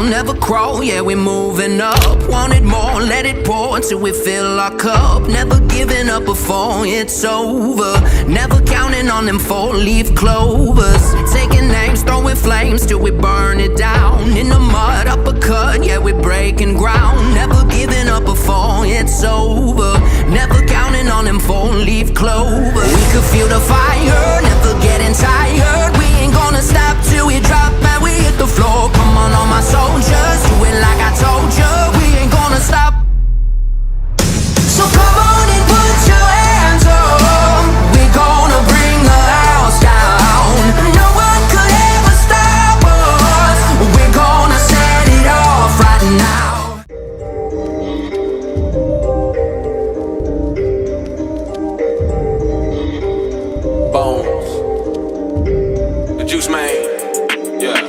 never crawl, yeah, we're moving up. Wanted more, let it pour till we fill our cup. Never giving up before it's over. Never counting on them four-leaf clovers. Taking names, throwing flames till we burn it down. In the mud, uppercut, yeah, we're breaking ground. Never giving up before it's over. Never counting on them four-leaf clovers. We could feel the fire, never getting tired. We ain't gonna stop till we drop and we hit the floor. Come on, all my soldiers, do it like I told you. We ain't gonna stop. So come on and put your hands up. We're gonna bring the house down. No one could ever stop us. We're gonna set it off right now. Bones, the Juice Man, yeah.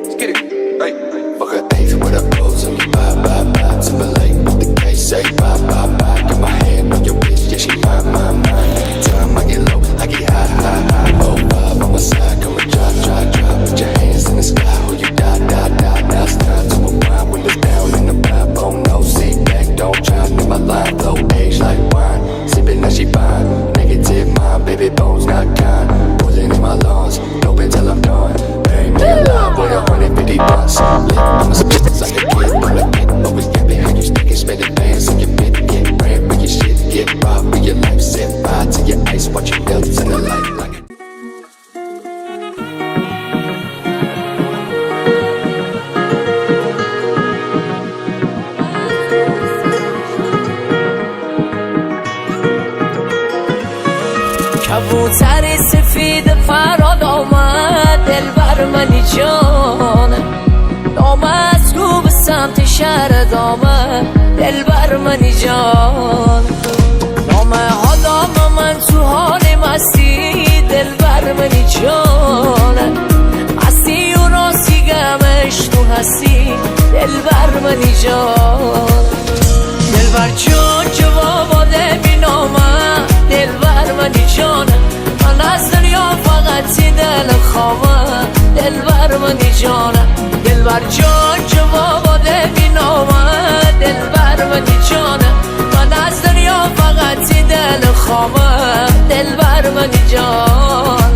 Let's get it. Hey. Fuck a eighth with a O's and you bye, bye, bye. Timberlake with the K, say bye, bye, bye. Got my hand on your bitch, yeah, she mine, mine, mine. Anytime I get low, I get high, high, high. Oh, vibe on my side, come and drop, drop, drop. Put your hands in the sky, oh, you die, die, die. Now it's time to unwind when it's down in the vibe. Oh, no, sit back, don't try, let my line flow, age like wine. Sipping that she fine, negative mind, baby bones not kind. Pulling in my lungs, dope until I'm done. Bury me alive with 150 bucks. Lit on the spits like a kid on the pit. Always get behind you, sticking, spending bands on your bit. Get brand, bring your shit, get robbed, bring your life, set fire to your ice. Watch your melts in the light like a کبوتر سفید فراد آمد دلبر منی جان نامزگو به سمت شهرت آمد دلبر منی جان نامه ها دام من تو حال مستی دلبر منی جان هستی و راستی گمش تو هستی دلبر منی جان دلبر جان جواباده بی نامه دلبر منی جان من از دنیا فقط دل خوامه دلبر منی جان دلبر جان جواباده بی نامه دلبر منی جان من از دنیا فقط دل خوامه دلبر منی جان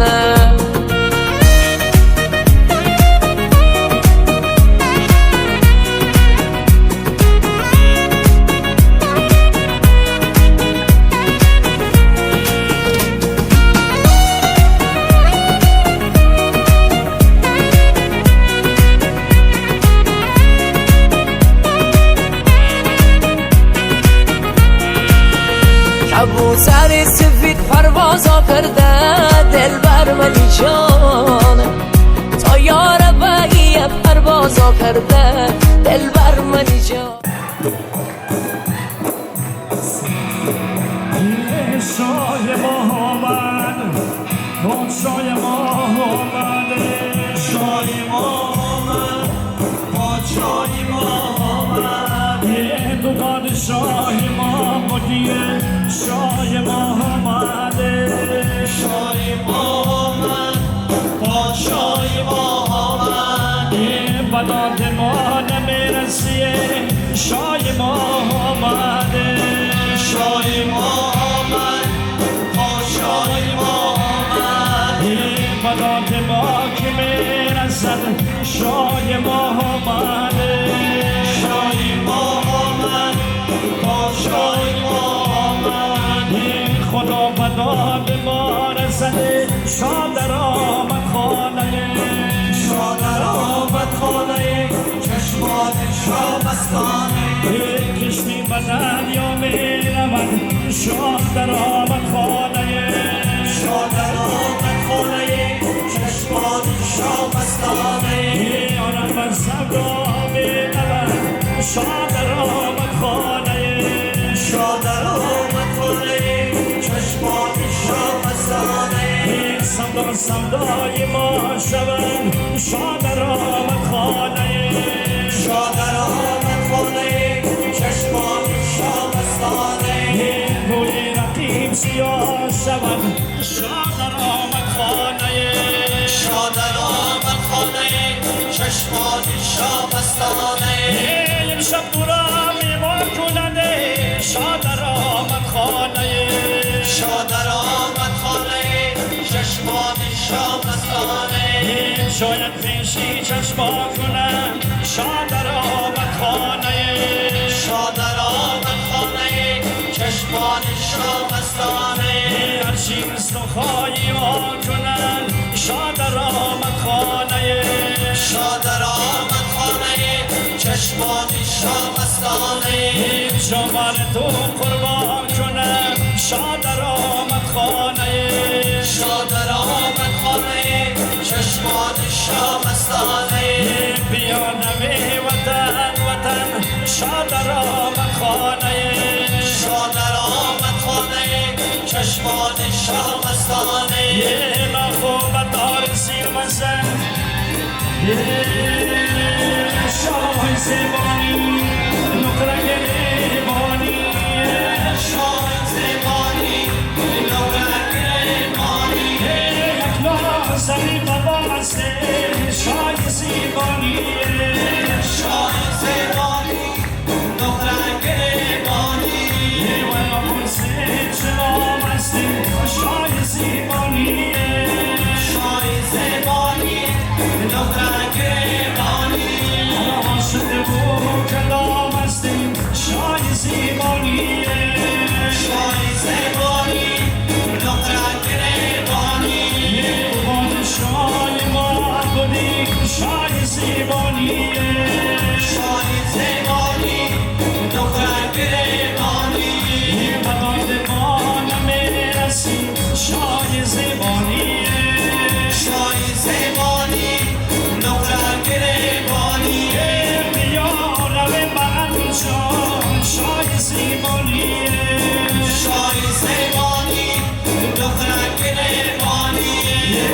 کبوتر سفید پروازا کرده دلبر منی جان تا یار بقیه پروازا کرده دلبر منی جان شای ما آمد پادشای ما آمد شای ما آمد پادشای ما آمد یه دو پادشای ما مدیه شای ما آمده شای ما آمد پادشای ما آمد یه بداد ما نمیرسیه شای ما آمده شای ما آمد پادشای ما آمد یه بداد ما که میرسد شای ما آمده شای ما آمد پادشای ما خدا بدا به ما رسده شاد در آمد خانه شاد در آمد خانه چشمان شامستانه کشمی بدن یا می رود شاد در آمد خانه شاد در آمد خانه چشمان شامستانه آنم بر سبدا می رود شاد در آمد خانه شاد در آمد خانه چشمان شامستانه صدا صدای ما شود شاد در آمد خانه شاد در آمد خانه چشمان شامستانه روی رقیب سیاه شود شاد چشمان شامستانه امشب تو را میوان کننده شادر آمد خانه شادر آمد خانه چشمان شامستانه شاید پیشی چشما کنم شادر آمد خانه شادر آمد خانه چشمان شامستانه هر چیز تو خواهی آن کنم شادر آمد خانه شادر آمد خانه چشمان شامستانه جوان تو قربان کنم شادر آمد خانه شادر آمد خانه چشمان شامستانه بیا نوی وطن وطن شادر آمد خانه شادر آمد خانه چشمان شامستانه خوبت آرزی مزن شاه زبانی نقره گریبانی شاه زبانی نقره گریبانی یک لازمی بابا هسته شاه زبانی شاه زبانی نقره گریبانی ولا پرسه چرا هستی شاه زبانی شاه زبانی نقره گریبانی شده بود کلام هستی شاه زبانی شاه زبانی نقره گریبانی پادشاه ما بودی شاه زبانی شاه زبانی نقره گریبانی بداد ما نمیرسی شاه زبانی شاه زبانی نقره گریبانی بیارم من جان شاه زبانی شاه زبانی نقره گریبانی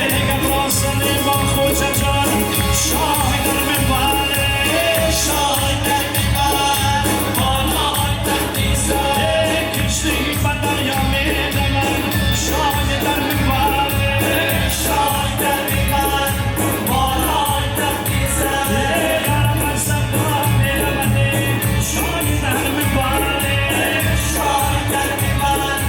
یک راسل با خود جان شاه در منبره شاه در منبر بالای تختی سر کشتی و دریا میدمن شاه در منبره شاه در منبر بالای تختی سر یارم از زمان میرمنه شاه در منبره شاه در منبر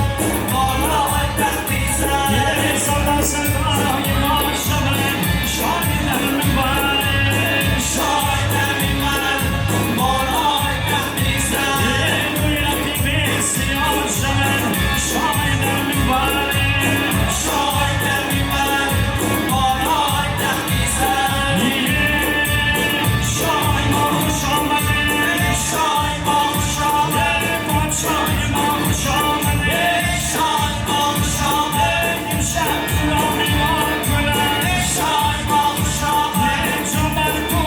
بالای تختی سر صدا صدای ما شمن شاه در منبره شاه در منبر بالای تختی سر روی رقیب سیاه شمن شاه در منبره شاه در منبر بالای تختی سر شاه ما خوش آمده شاه ما خوش آمد پادشاه ما خوش آمده شاه ما خوش آمد امشب را میوان کنم شاه ما خوش آمد جان بر تو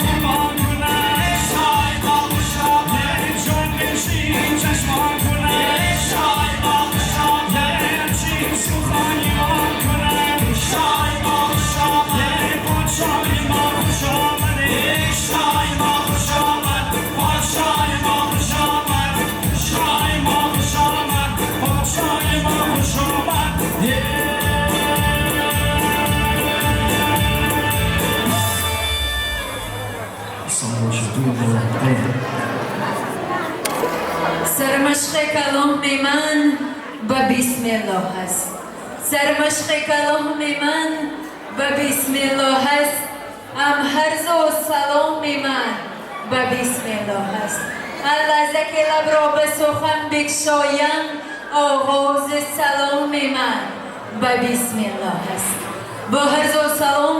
قربان کنم شاه ما خوش آمد جان بشی چشمان کنم شاه ما خوش آمد هر چیز بخوایی آن کنم شاه ما خوش آمد پادشاه ما خوش آمده شاه ما خوش آمد پادشاه ما خوش آمد شاه ما خوش آمد پادشاه ما خوش آمد سرمشق کلام من به بسم الله است سرمشق کلام من به بسم الله است هرز و سلام من به بسم الله است اللحظه که لب را به سخن بگشایم آغاز سلام من به بسم الله است با هرز و سلام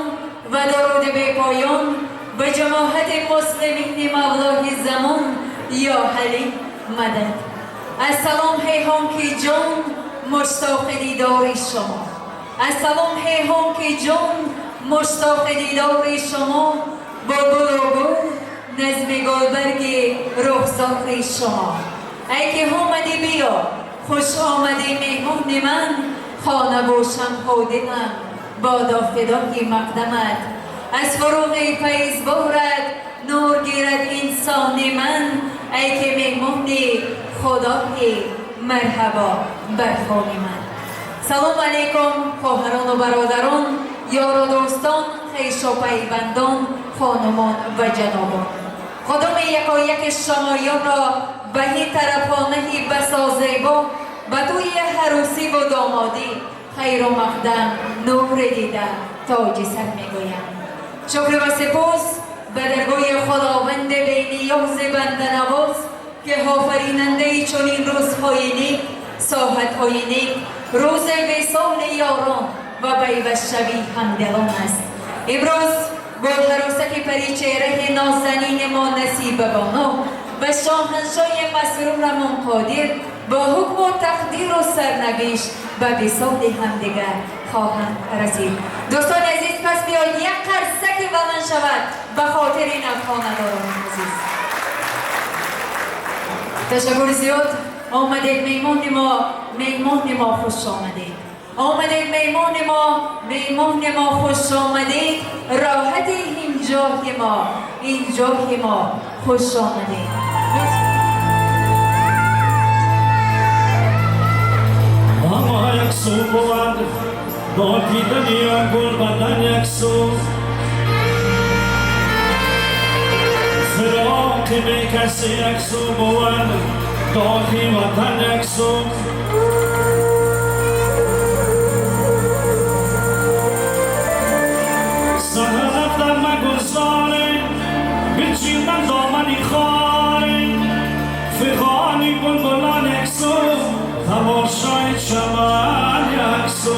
و درود به پایان به جماعت مسلمین مولای زمان یا حلی مدد السلام هیهان که جان مشتاق دیدار شما السلام هیهان که جان مشتاق دیدار شما با گل و گل نظم گلبرگ رخسار شما ای که آمدی بیا خوش آمدی مهمان من خانه باشم خودمم بادا فدای مقدمت از فروغ فیض بارد نور گیرد انسان من ای که مهمانی خدای مرحبا بر خانه من سلام علیکم خواهران و برادران یار و دوستان خویش و پیوندان خانمان و جنابان، قدم یکایک شمایان را بهی طرفانهی بسازیبا به توی عروسی و دامادی خیر و مقدم نور دیده تاج سر میگویم. شکر و سپاس به درگاه خداوند بی‌نیاز بنده نواز که آفریننده چنین روزهای نیک، ساعتهای نیک، روز وصال یاران و پیوست شوی همدلان است. امروز با عروسک پریچهره نازنین ما نصیب بانو و شاهنشاه مسرورمان قادر با حکم و تقدیر و سرنوشت به وصال همدیگر خواهند رسید. دوستان عزیز، پس بیاید یک قرصک بلند شود به خاطر این خانه‌داران عزیز. تشکر زیاد. آمدید میمان ما خوش آمدید. آمدید میمان ما خوش آمدید. راحت اینجای ما خوش آمدید. اما یک سو بود با دیدن یا گل بدن یک سو، فراق به کسی یک سو بود داخی وطن یک سو. سهر رفتن مگذاری بچیدن دامنی خاری، فغانی بلبلان یک سو تماشای چمن یک سو.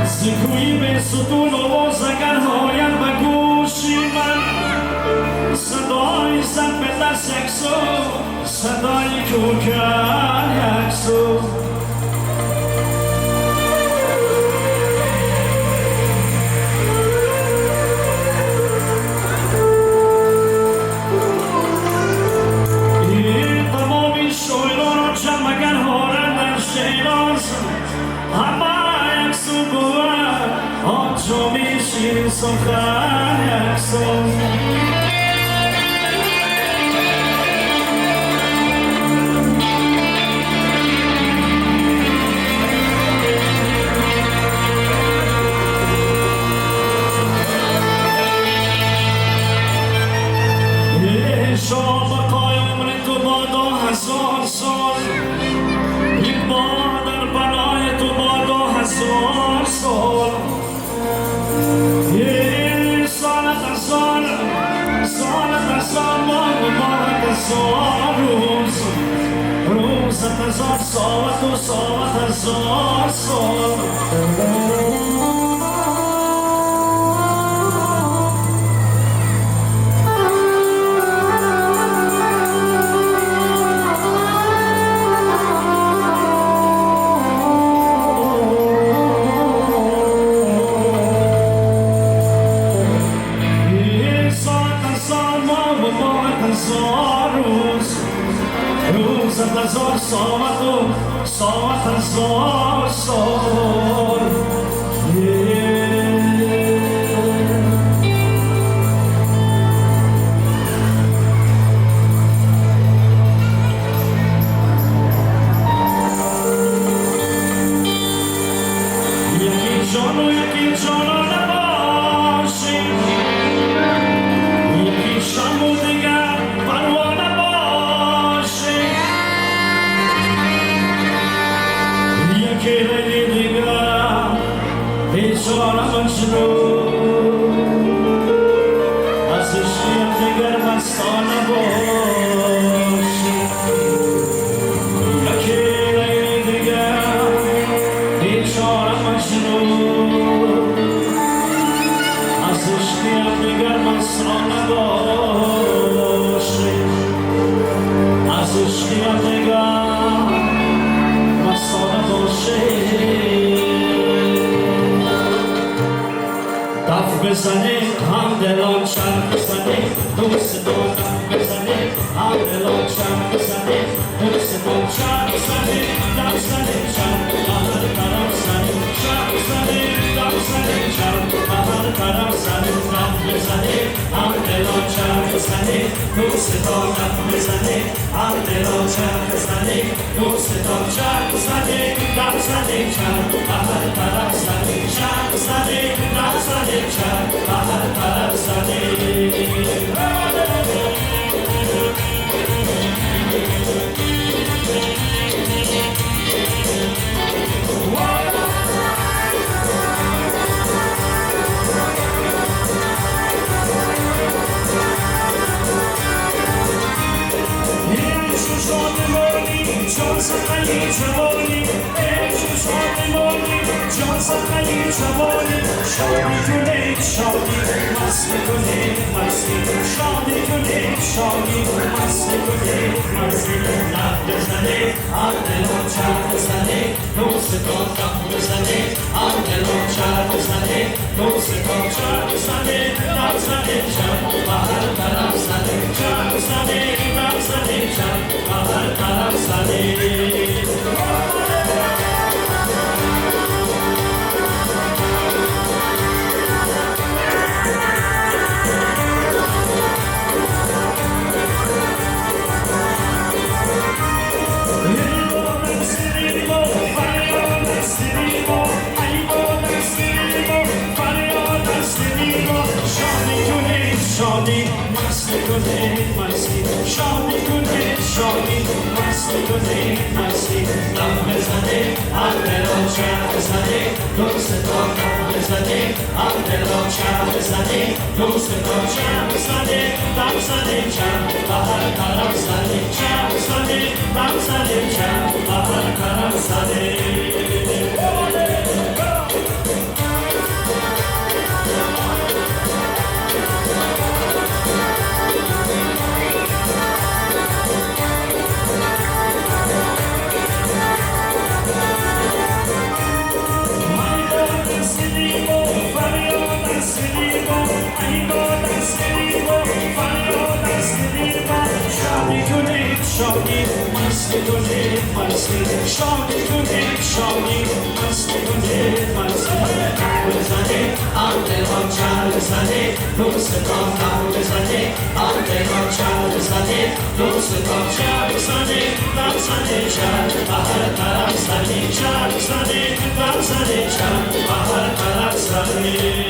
زیکویی به ستون آواز اگر هاید به گوشی من، صدای زن به دست یک سو، صدای کوکن یک سو. این تمامی شویلان و جمعگر هارن در شیراز همه یک سو بود، آنجامی شیرین سخن یک سو. بقای عمر تو بادا 1000 سال، این با در بنای تو بادا 1000 سال. یه سالت هزار ماه مبارک 1000 روز، روزت 1000 ساعت و ساعت 1000 سال. روزت 1000 ساعت و ساعت 1000 سال. یکی جان و یکی جانان نباشیم، یکی شم و دیگر پروانه باشیم، یکی لیلی دیگر بیچاره مجنون، از عشقی دیگر مستانه باشیم. یکی لیلی دیگر بیچاره مجنون، از عشقی دیگر مستانه باشیم، از عشقی دیگر مستانه باشیم. دف بزنیم هم دلان شرق بزنیم، دوستان دف بزنیم هم دلان شرق بزنیم، دوستان شرق بزنیم، دف زنیم شرق هر طرف زنیم، شرق بزنیم دف زنیم شرق هر طرف زنیم، دف بزنیم هم دلان شرق بزنیم، دوست دارم بزنه هم دلا چرخ زنه دوست دارم چرخ زنه در زنه چرخ هر طرف زنه چرخ زنه در زنه چرخ هر طرف زنه جان سخنی جوانی جان سخنی جوانی شادی کنه شادی مست کنه مستی شادی کنه شادی مست کنه مستی لب بزنه هر دلم چرخ زنه دوست دارم بزنه هر دلم چرخ زنه دوست دارم چرخ زنه لب زنه چرخ هر طرف زنه چرخ زنه لب زنه چرخ هر طرف زنه شادی مست کنه مستی شادی کنه شادی مست کنه مستی دم بزنه هر دلا چرخ زنه دوست دارم بزنه هر دلا چرخ زنه دوست دارم چرخ زنه دم زنه چرخ هر طرف زنه چرخ زنه دم زنه چرخ هر طرف زنه شادی مست کنه مستی شادی کنه شادی مست کنه مستی بزنه هر دلم چرخ زنه دوست دارم بزنه هر دلم چرخ زنه دوست دارم چرخ زنه لب زنه چرخ هر طرف زنه چرخ زنه لب زنه چرخ هر طرف زنه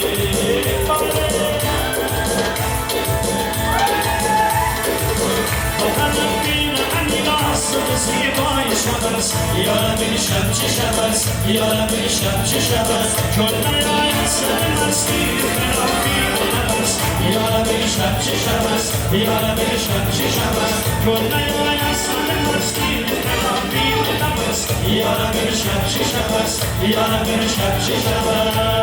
زیبای شب است یارم این شب چه شب است یارم این شب چه شب است چون نیاید سر مستی خرابی لب است یارم این شب چه شب است یارم این شب چه شب است چون نیاید سر مستی خرابی لب است یارم این شب چه شب است یارم این شب چه شب است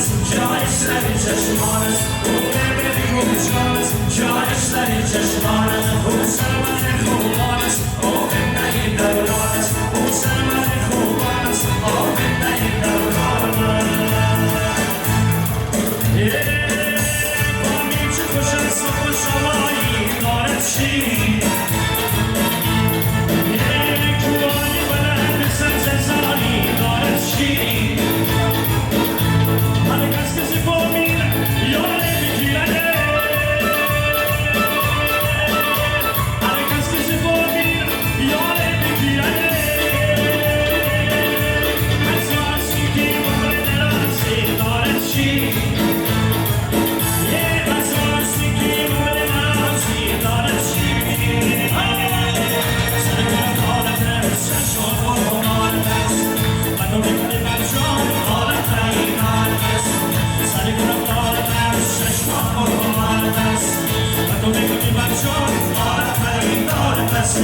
جایش چشمانت او ببینی خوشانت جایش چشمانت او سرمن خوبانت او ببینی دورانت او سرمن خوبانت او ببینی دورانت بامی چه خوش است و خوشحالی دارد شیرین کوهانی بلند سبز زانی دارد شیرین هر کس کسی فهمیده یاره بگیرده هر کس کسی فهمیده یاره بگیرده از آسی که مورد رازی دارد شیرین از آسی که مورد رازی دارد شیرین سرگرم حالت چشم و حالت است و تو بکنی برجان حالت حیدان است سرگرم حالت چشم و حالت است و تو بکنی برجان حالت حیدان است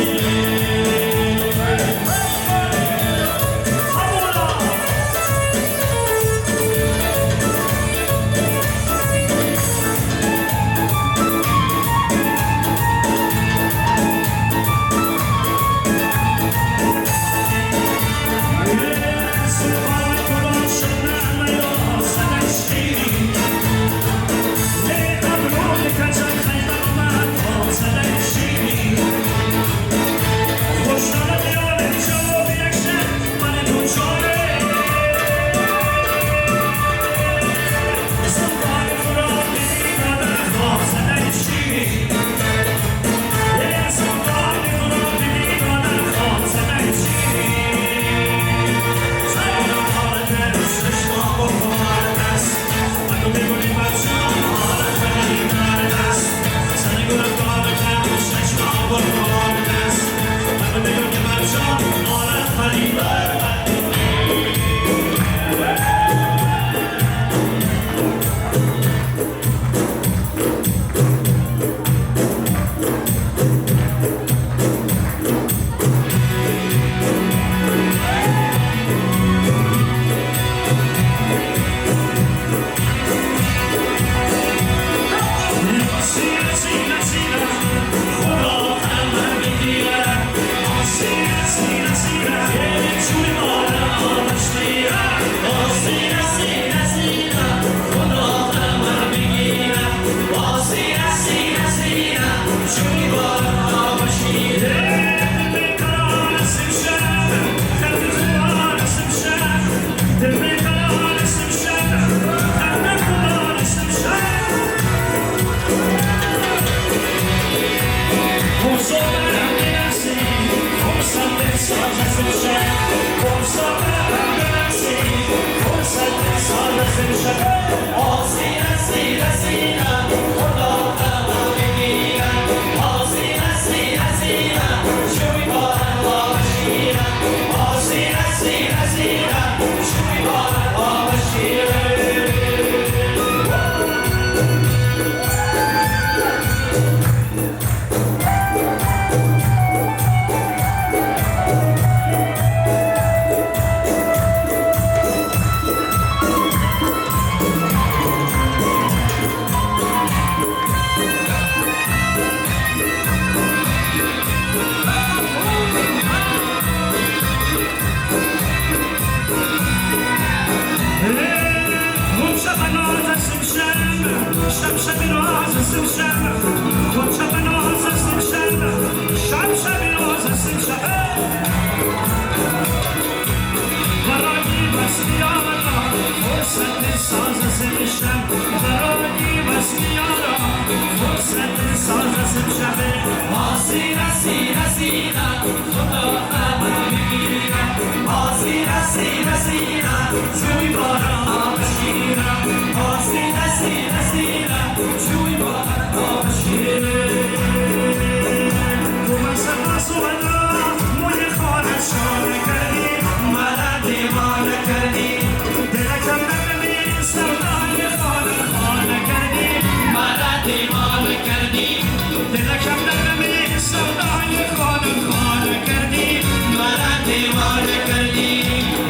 دیوانه کردی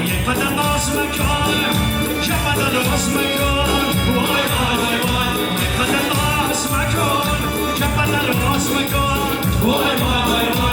یک قدم باز مکن وای وای وای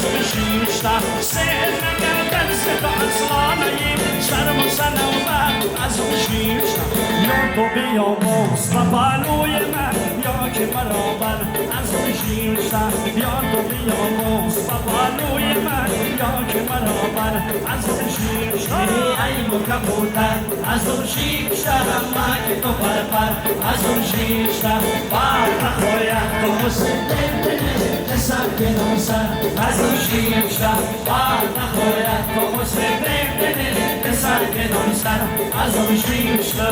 اون شیشتا سهل نگردن صدا اصلانیم سرم و سنوبر از اون شیشتا یا تو بیاموز و بالوی من یا که برابر از اون شیشتا یا تو بیاموز و بالوی من یا که برابر از اون شیشتا ای مکبوتر از اون شیشتا همه که تو بربر از اون شیشتا بار نخوید تو مسلم حساب که نوسر از اون شیشتا بار نخوید تو مسلم حساب که نوسر از اون شیشتا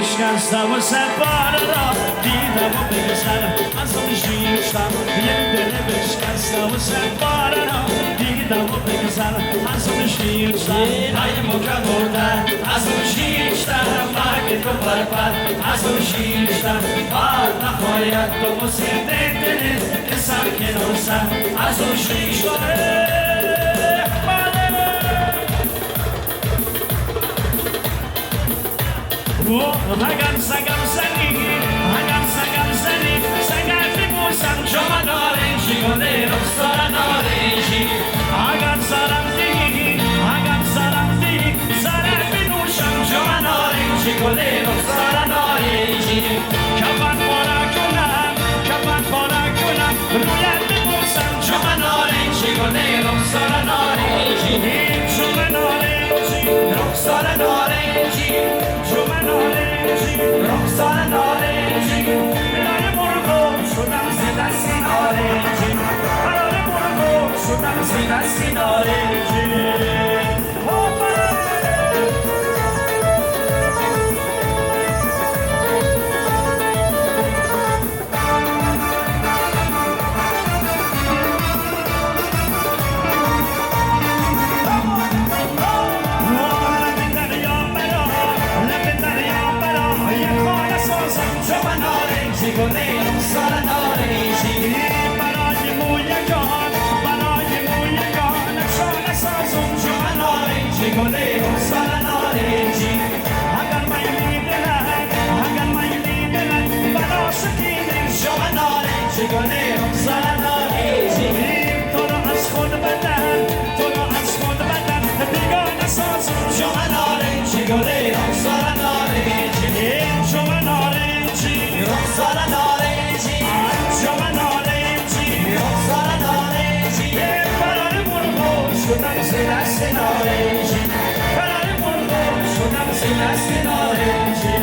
بشکستم و سپاره را دیدم و بگذرم از اون شیشتم یک دل بشکستم و سپاره را دیدم و بگذرم از اون شیشتم ای موقع بردن از اون شیشتم مگه تو بربر از اون شیشتم بار نخواید تو مسیح دل که سر کنار سر از اون شیشتم Hagan sagam sani, hagan sagam sani, sagan timusan jomanore, shigonero storanore, hagan saram di, saram timusan jomanore, shigonero storanore, kapan pora kunam, ruyan timusan jomanore, shigonero storanore, jomanore, storanore, Roxana Norenci, Milano Borgo, Sudan Sidasi Norenci, Milano Borgo, Sudan Sidasi Norenci. Shigonero storanore, برای موی جان نشان سازم جواناره shigonero storanore, اگر میلی دلن برا شکینه جواناره shigonero storanore, تو رو از خود بدن بیگانه سازم جواناره shigonero storanore, جواناره Roxana Norenci, Roxana Norenci, Parare Borgo, Sudan Sidasi Norenci, Parare Borgo, Sudan Sidasi Norenci.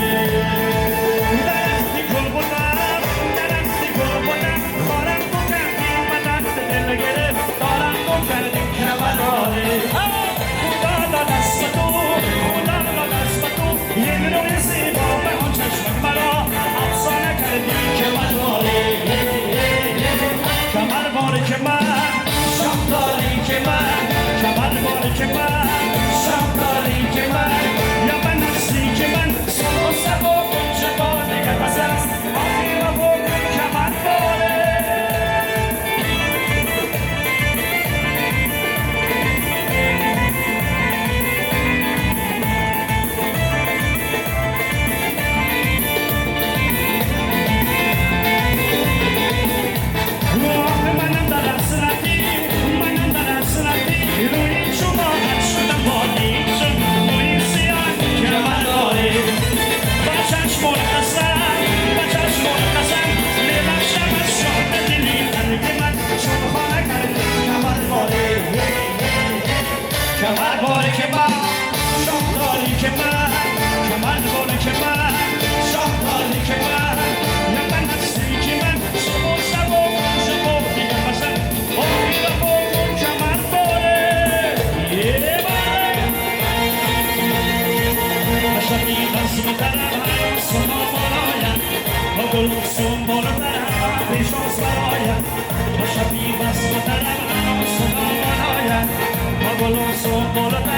Darasti kolbuna, koran ko kardi madan delgere, koran ko kardi kavalore. Khuda da dastatu, yemro nasibo be on chashma mara. افسانه کردی که من کمر باری که من شام داری که من کمر باری که من شام داری که من یا من هستی که من سر و سبا چه با دیگه پس است آخی و بود کمر باره Bolon so bolon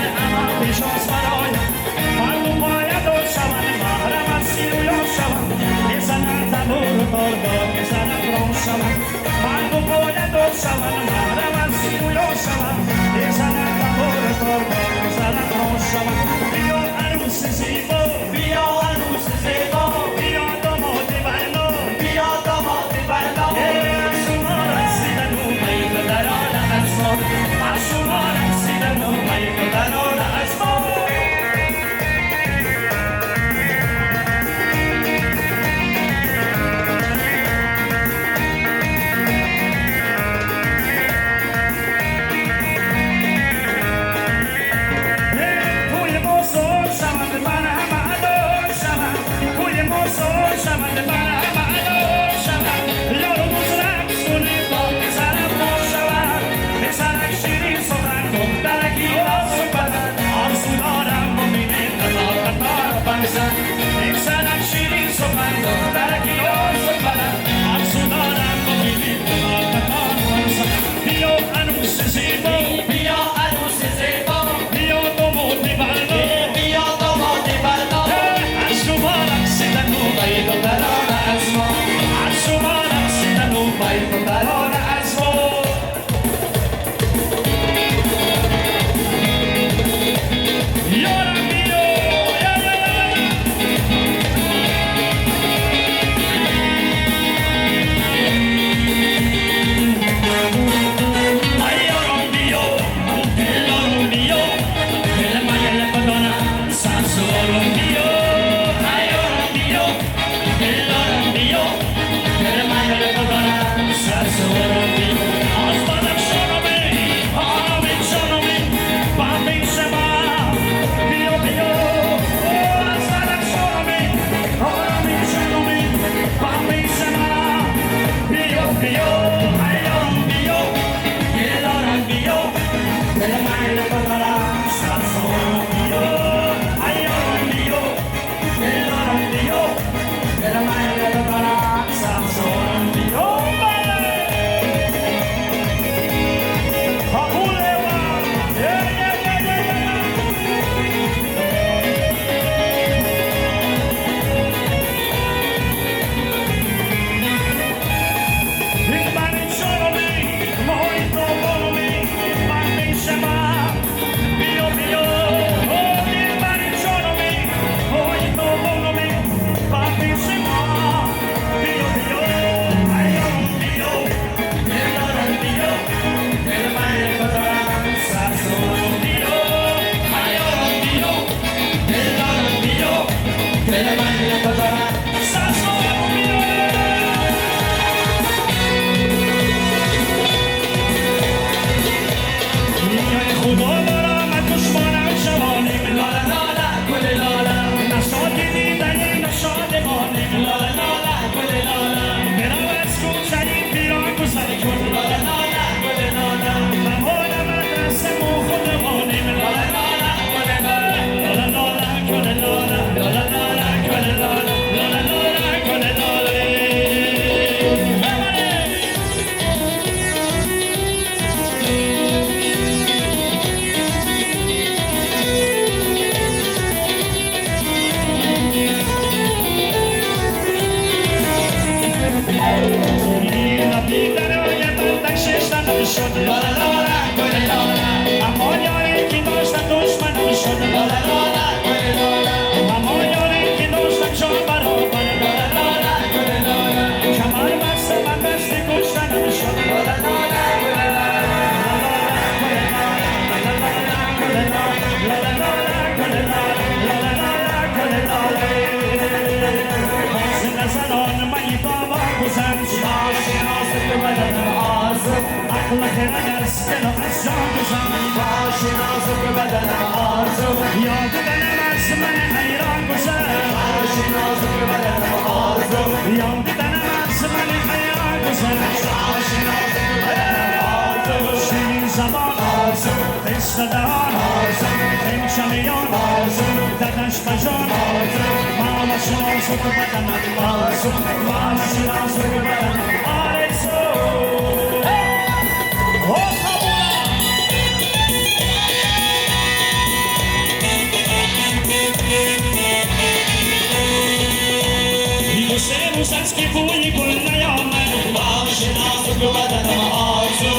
Musanski buli kulna yom, Bashi nasu kubada nama arzu.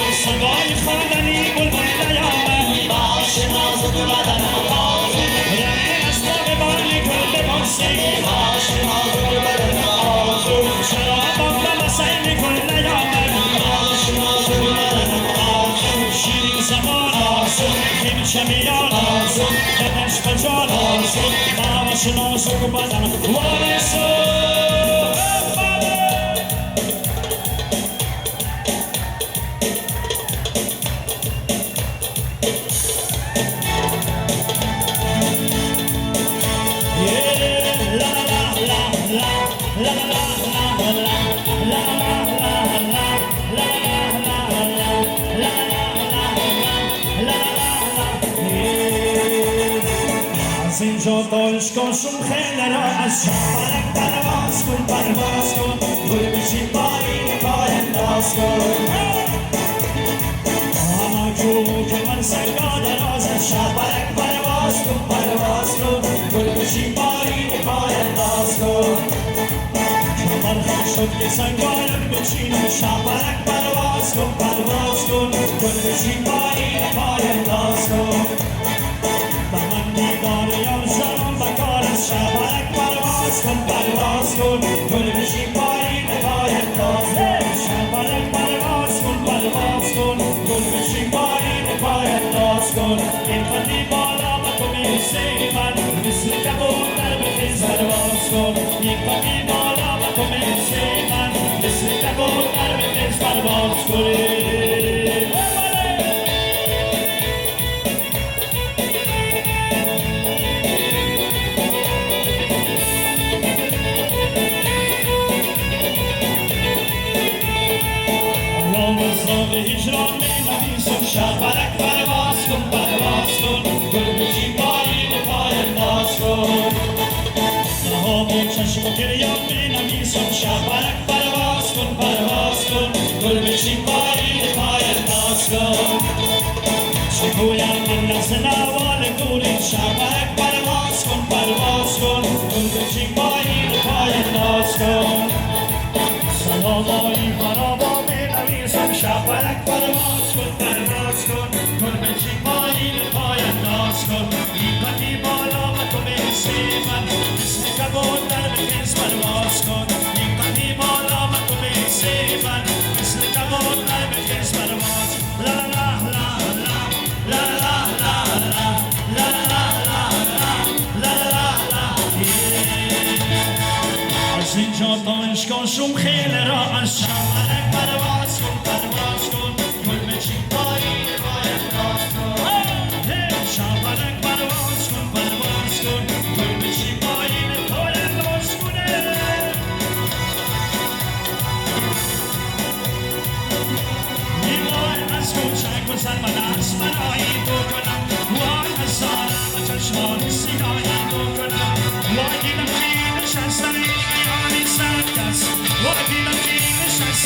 اینجا دانشگاهشون خیلی را از شهرک پرواز کن گل بچین باری پای انداز کن همه که من سنگا دراز از شهرک پرواز کن گل بچین باری پای انداز کن کمر خم شد که سنگارم بچینم شهرک پرواز کن گل بچین باری پای انداز کن من دیدار یار شدم بکار از شهرک پرواز کن گل بچین پایی به پای انداز کن شهرک پرواز کن گل بچین پایی به پای انداز کن این قدی بالا و تو میرسی من مثل کبوتر به خیز پرواز کن این قدی بالا و تو میرسی من مثل کبوتر به خیز پرواز کن هجران می‌نویسم شهرک پرواز کن گل بچین پایی به پای انداز کن نهام چشم گریان می‌نویسم شهرک پرواز کن گل بچین پایی به پای انداز کن چه گویم من نزد نوال گوری شهرک پرواز کن گل بچین پایی به پای انداز کن سلامایی خرابا می‌نویسم شهرک پرواز کن گل بچین پایی به پای انداز کن این قدی بالا و تو میرسی من مثل کبوتر به خیز پرواز کن این قدی بالا و تو میرسی من مثل کبوتر به خیز پرواز لا لا لا لا لا لا لا لا لا لا لا از اینجا دانشگاهشون خیلی را از شهرک پرواز کن گل بچین پایی به پای انداز کن شهرک پرواز کن گل بچین پایی به پای انداز کن وای از کوچک و سر من از منایی بکنم وای از سارم و چشمان سیایی بکنم وای دیدم که نشستم این خیالی سرکس وای دیدم که نشستم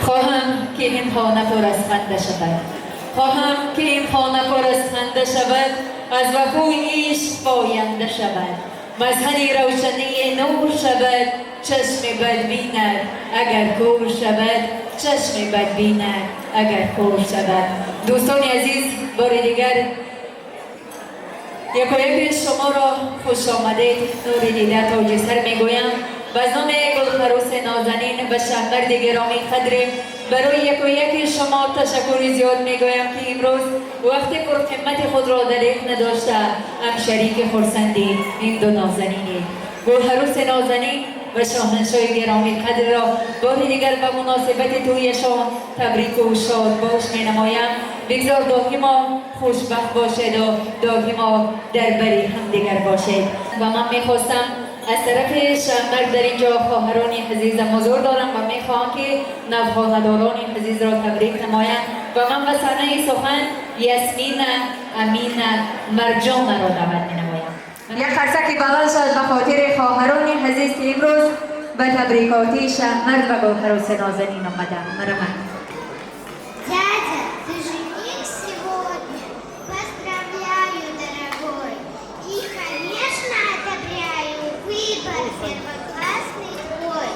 خواهم که این خانه پر از خنده شود، خواهم که این خانه پر از خنده شود، از وفای عشق پاینده شود، مظهر روشنی نور شود، چشم بد بیند اگر کور شود، چشم بد بیند اگر کور شود. دوستان عزیز، بار دیگر یک شما را خوش آمدید، نور دیده تاج سر میگویم. به نام گلخروس نازنین و شهرورد گرامی قدر برای یک شما تشکر زیاد میگویم که امروز وقت پرقیمت خود را دریغ نداشته هم شریک خرسندی این دو نازنینی. گلخروس نازنین و شاهنشاه گرامی قدر را باری دیگر به مناسبت تویشان تبریک و شاد باش می نمایم. بگذار داهی ما خوشبخت باشد و داهی ما در بری هم دیگر باشد. و من میخواستم از طرف شهرک در اینجا خواهران عزیزم حضور دارم و میخواهم که نوخانه‌داران عزیز را تبریک نمایند و من به صحنه سخن یاسمین امین مرجان را دعوت نمایم. یک قرصه که بغل شد به خاطر خواهران عزیز که امروز به تبریکاتی شهرک و گوهر نازنین آمدند. مرحبا. Дядя, ты жених сегодня. Поздравляю, дорогой. И, конечно, одобряю выбор первоклассный твой.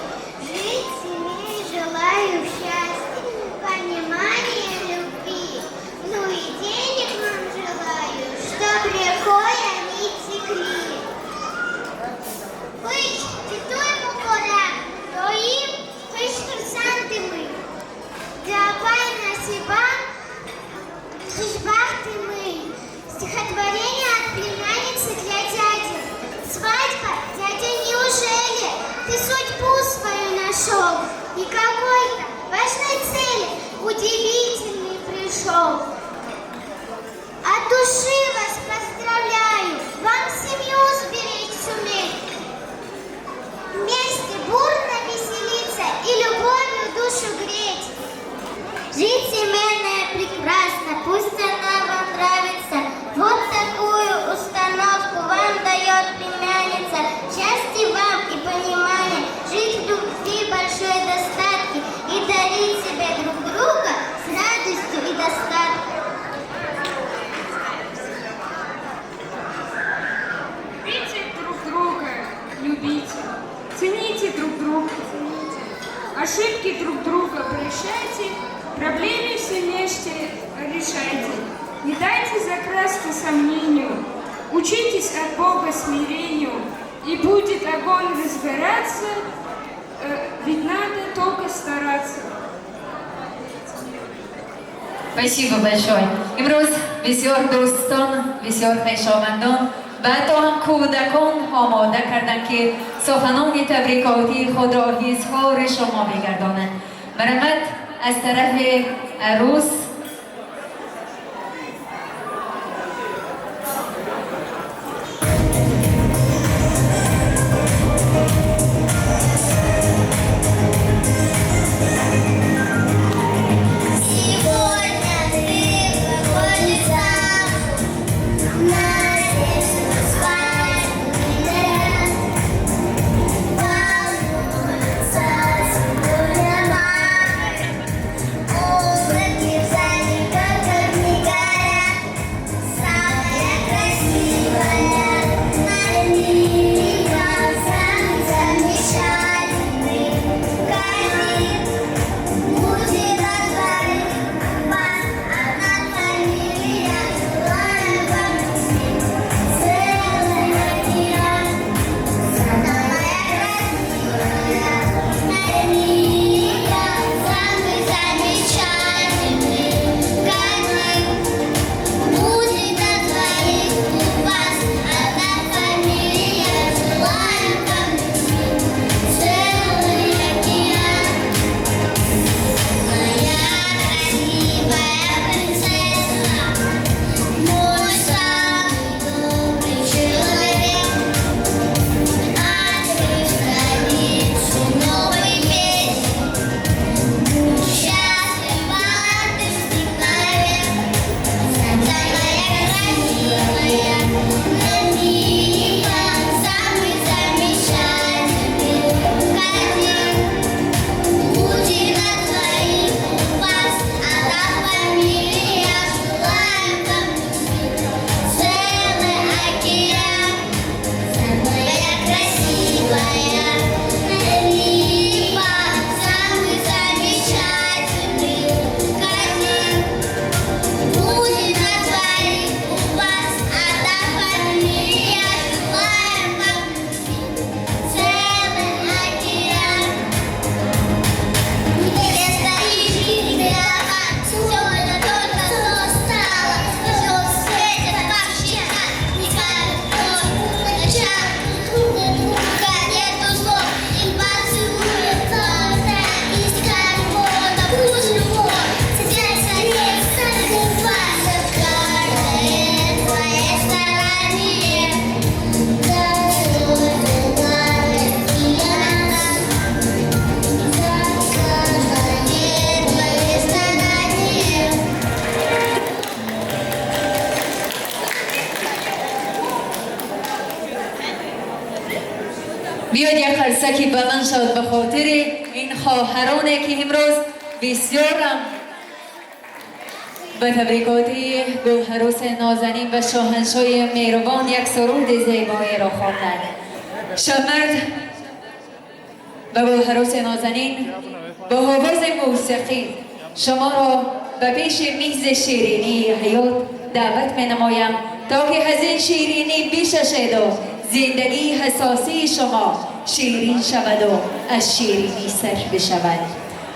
Жить в семье желаю счастья, понимания, любви. Ну и денег вам желаю, чтоб рекой они текли. Быть титульну пора, то им, то й курсанты мы. Давай на себя, ты мы. Стихотворение от племянницы для дяди. Свадьба, дядя, неужели ты судьбу свою нашел? И какой-то важной цели удивительный пришел. От души вас поздравляю, вам семью сберечь суметь. Вместе бурно веселиться и любовью душу греть. Жить семейная прекрасно, пусть она вам нравится. Вот такую установку вам дает племянница. Счастья вам и понимания, жить в любви, большой достатке и дарить себе друг друга с радостью и достатком. Любите друг друга, любите. Цените друг друга, цените. Ошибки друг друга прощайте. Проблемы все вместе решайте. Не дайте закрасться сомнению. Учитесь от Бога смирению. И будет огонь разбираться, ведь надо только стараться. Спасибо большое. امروز بسیار دوستان، بسیار خویشاوندان و حتی هم کودکان آماده کردند که سخنان تبریکاتی خود را اظهار شما بگردانند. مرحمت از طرف عروس. Give بیاید یک قرصکی بلند شد به خاطر این خواهرانه که امروز بسیارم به تبریکاتی گلهروس نازنین و شاهنشاه مهربان یک سرود زیبایی را خواندند. شمرد و گلهروس نازنین با آواز موسیقی شما را به پیش میز شیرینی حیات دعوت می نمایم تا که از این شیرینی بیششید و زندگی حساسی شما شیرین شود و از شیرینی سر بشود.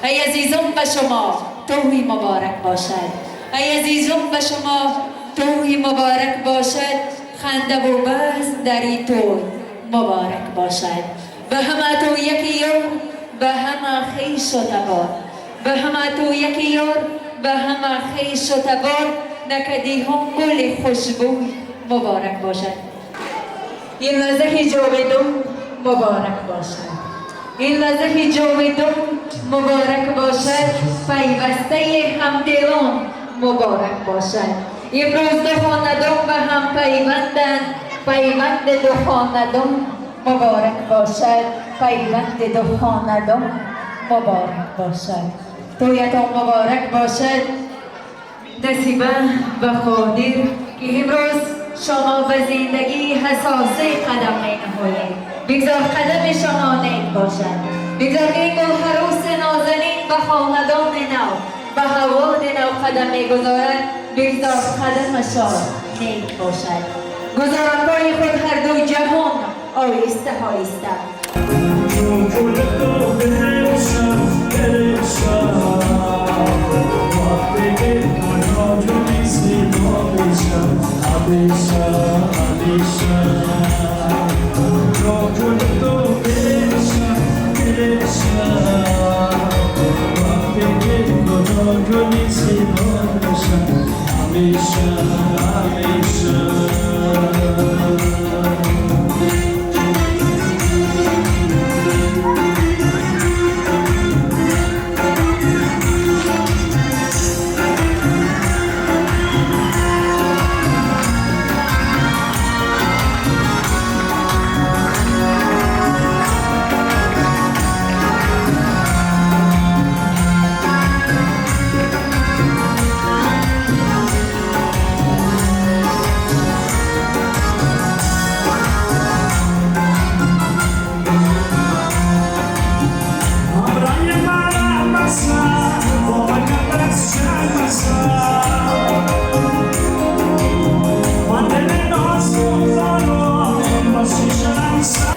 ای عزیزم به شما توی مبارک باشد. ای عزیزم به شما توی مبارک باشد. خنده و بز در این توی مبارک باشد. به همه تو یکی یار به همه خیش و تبار. به همه تو یکی یار به همه خیش و تبار. نکدی هم گل خوشبوی مبارک باشد. این لحظه جاودان مبارک باشد. این لحظه جاودان مبارک باشد. پیوسته همدلان مبارک باشد. امروز دو خاندان به هم پیوندند. پیوند دو خاندان مبارک باشد. پیوند دو خاندان مبارک باشد. تویتان مبارک باشد. نصیبه و قادر که امروز شما به زندگی حساسی قدم می نهایید. بگذار قدم شما نیک باشد. بگذار که این گلهروس نازنین به خاندان نو به هواد نو قدم می گذارد. بگذار قدمشان نیک باشد. گذارم پای خود هر دو جهان آیسته آیسته.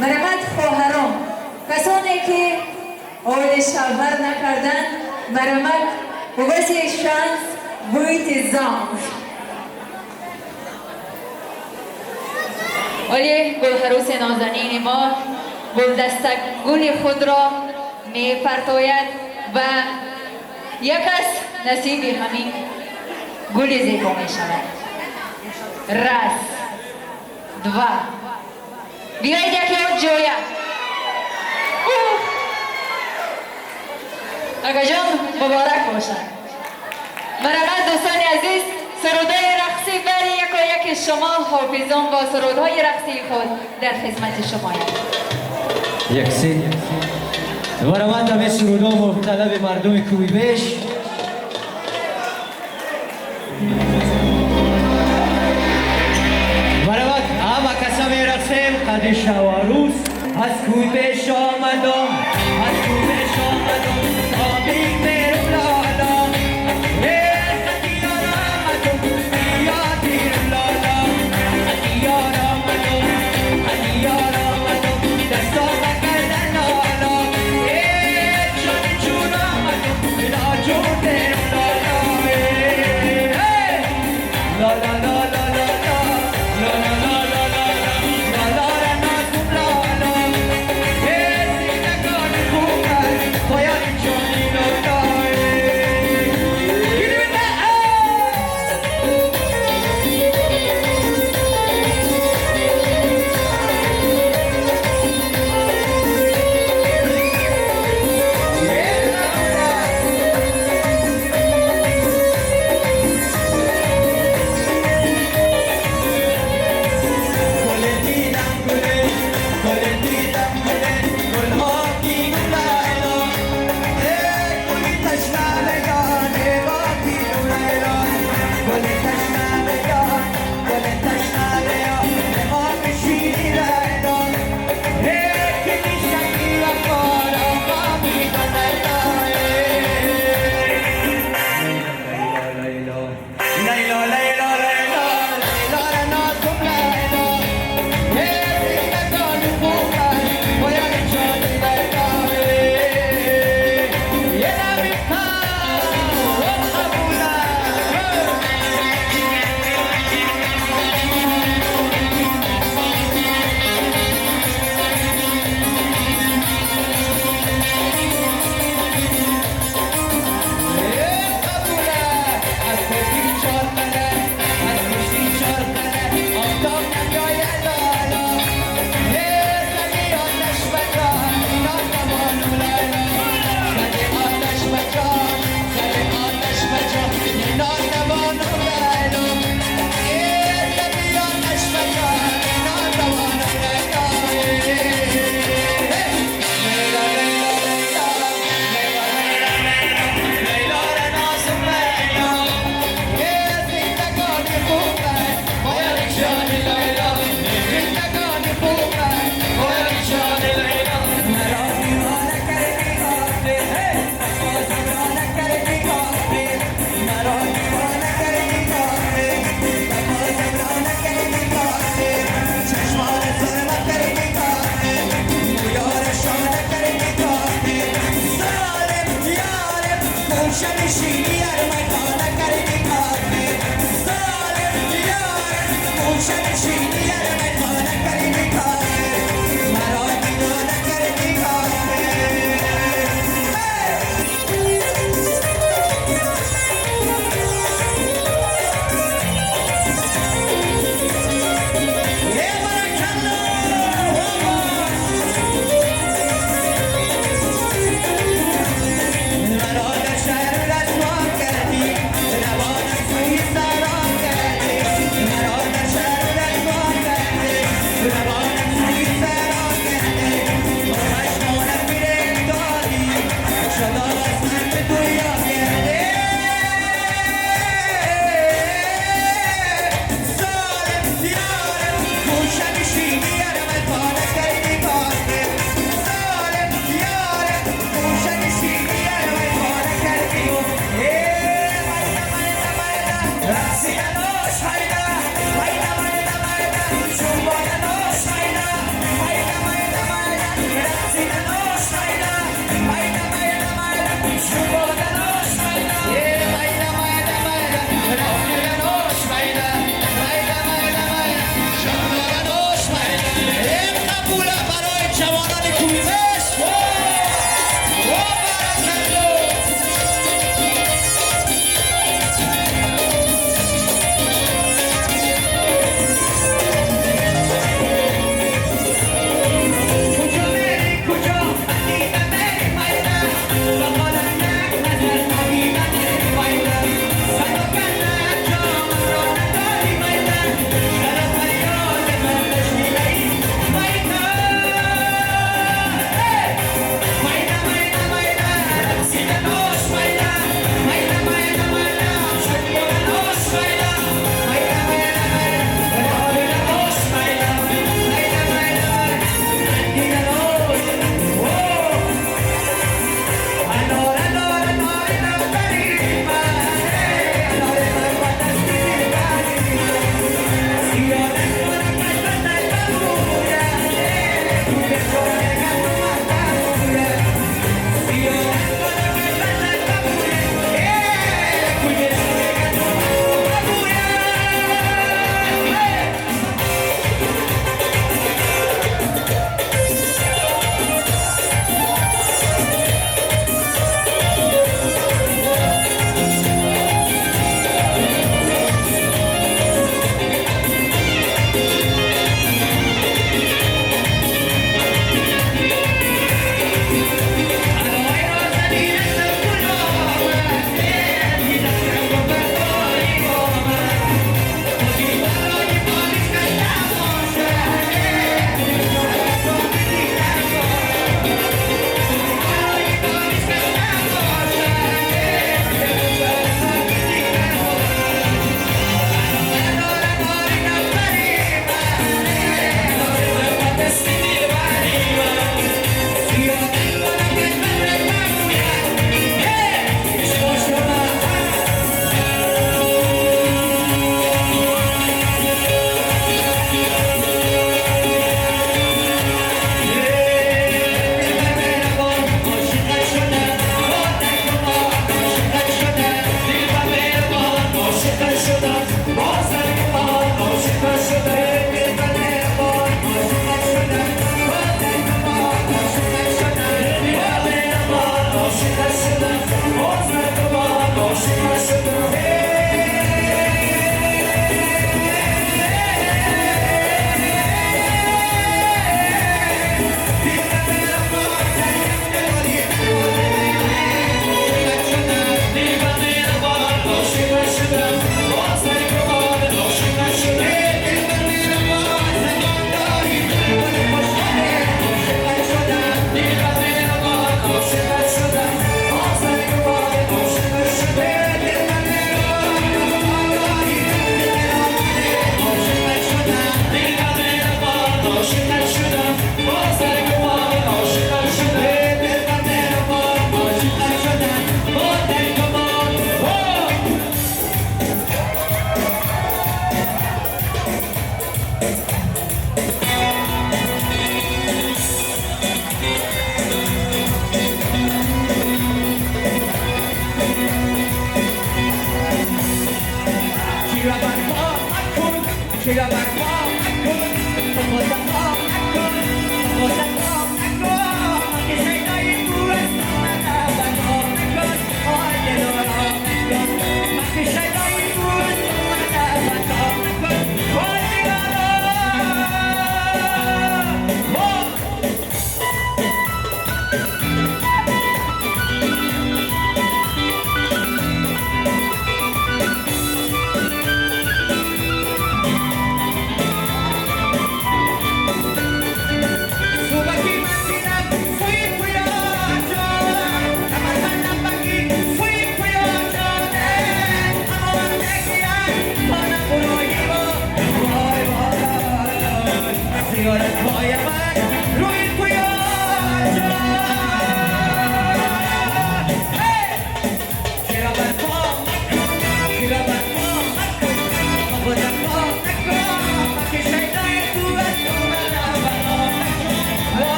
مرحمت خواهران، کسانی که آل شوهر نکردن مرحمت بوسی شانس بویت زانج. ولی گلهروس نازنین ما گلدستک گل خود را می پرتاید و یک از نصیب همین گل زیبا می شود. راست دو بیایید یکی آن جویا. آقا جان مبارک باشد. مرحمت دوستان عزیز، سرودهای رقصی برای یک شما حافظان با سرودهای رقصی خود در خدمت شما یکسی مرحمت همه سرودها مبتلب مردم کوی بیش. مرحمت همه کسا می رقصیم قد شواروز از کوی بیش آمدم. از کوی بیش آمدم تابیق میرم لالا. از دیار آمدم بیادیر لالا. از دیار آمدم از دیار آمدم دستا بکردن لالا. جان جون آمدم لا جون میرم لالا. لالا لالا لالا لالا مرا در شهر رسوا کردی محترم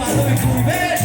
مردم کویبش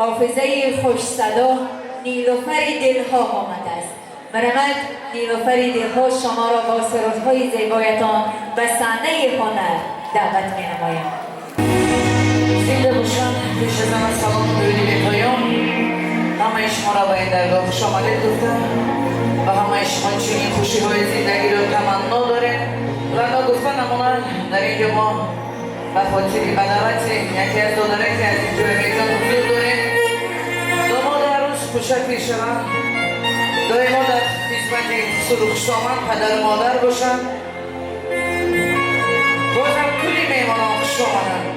حافظه خوش صدا نیلوفر دلها آمده است. برامد نیلوفر دلها شما را با سرودهای زیبایتان به صحنه هنر دعوت می‌نمایم. زنده باشم. پیش از همه سلام درودی به پایان. همه شما را به این درگاه خوش آمدید گفتم و همه شما چنین خوشی‌های زندگی را تمنا دارید و گفتن نمونه در اینجا ما به خاطر بدعوت یکی از داداره که از اینجا میدان حضور داریم. داماد عروس پوشک شوند، دائما در خدمت سرخشتامن پدر و مادر باشند. بازم کلی میهمانان خوش آمدند.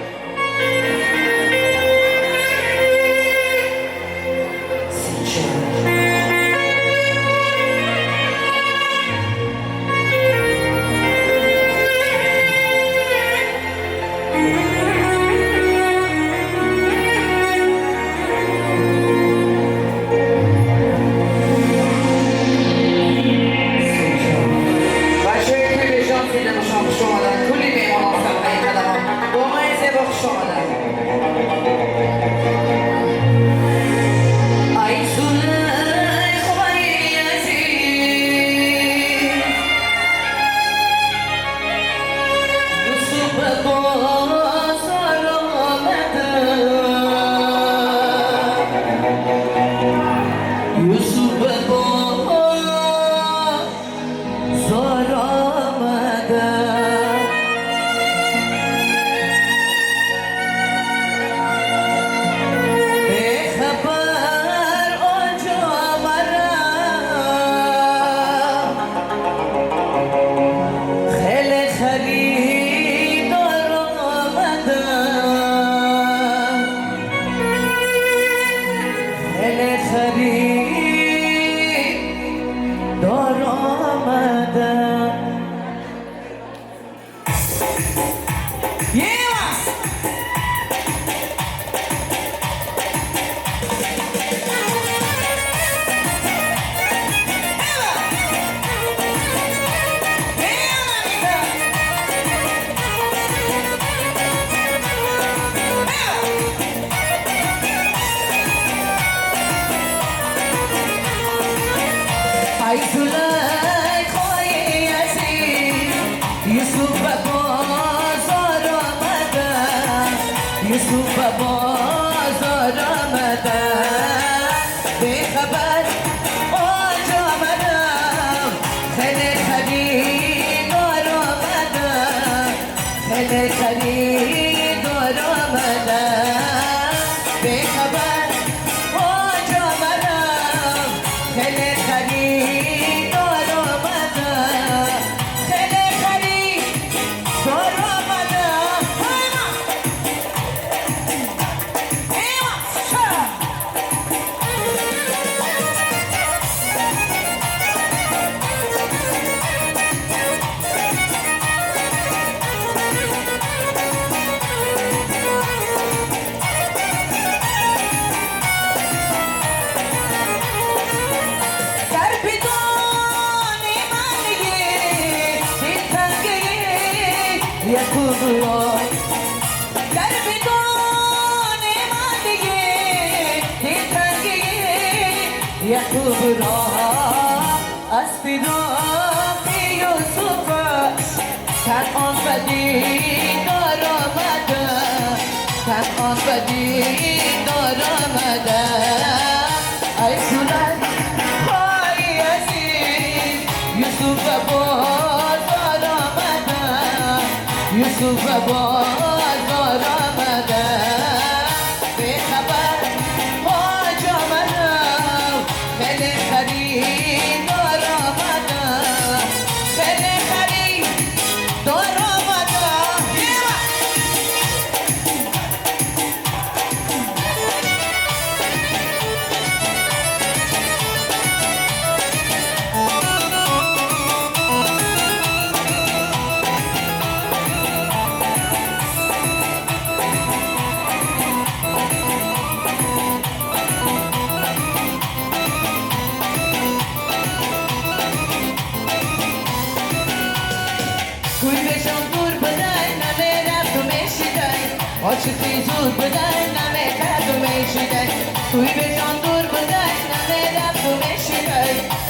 عاشقی زود بدن نمه کردو میشیده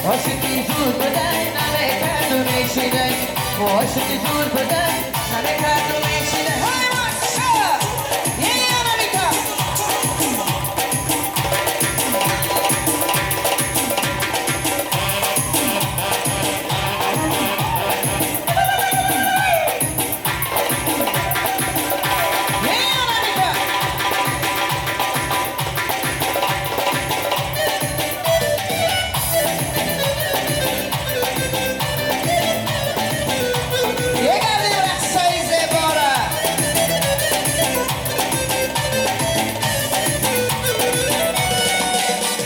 عاشقی زور بدن نمه کرد و میشیدن عاشقی زور بدن نمه کرد و میشیدن های ماشا یه آمریکا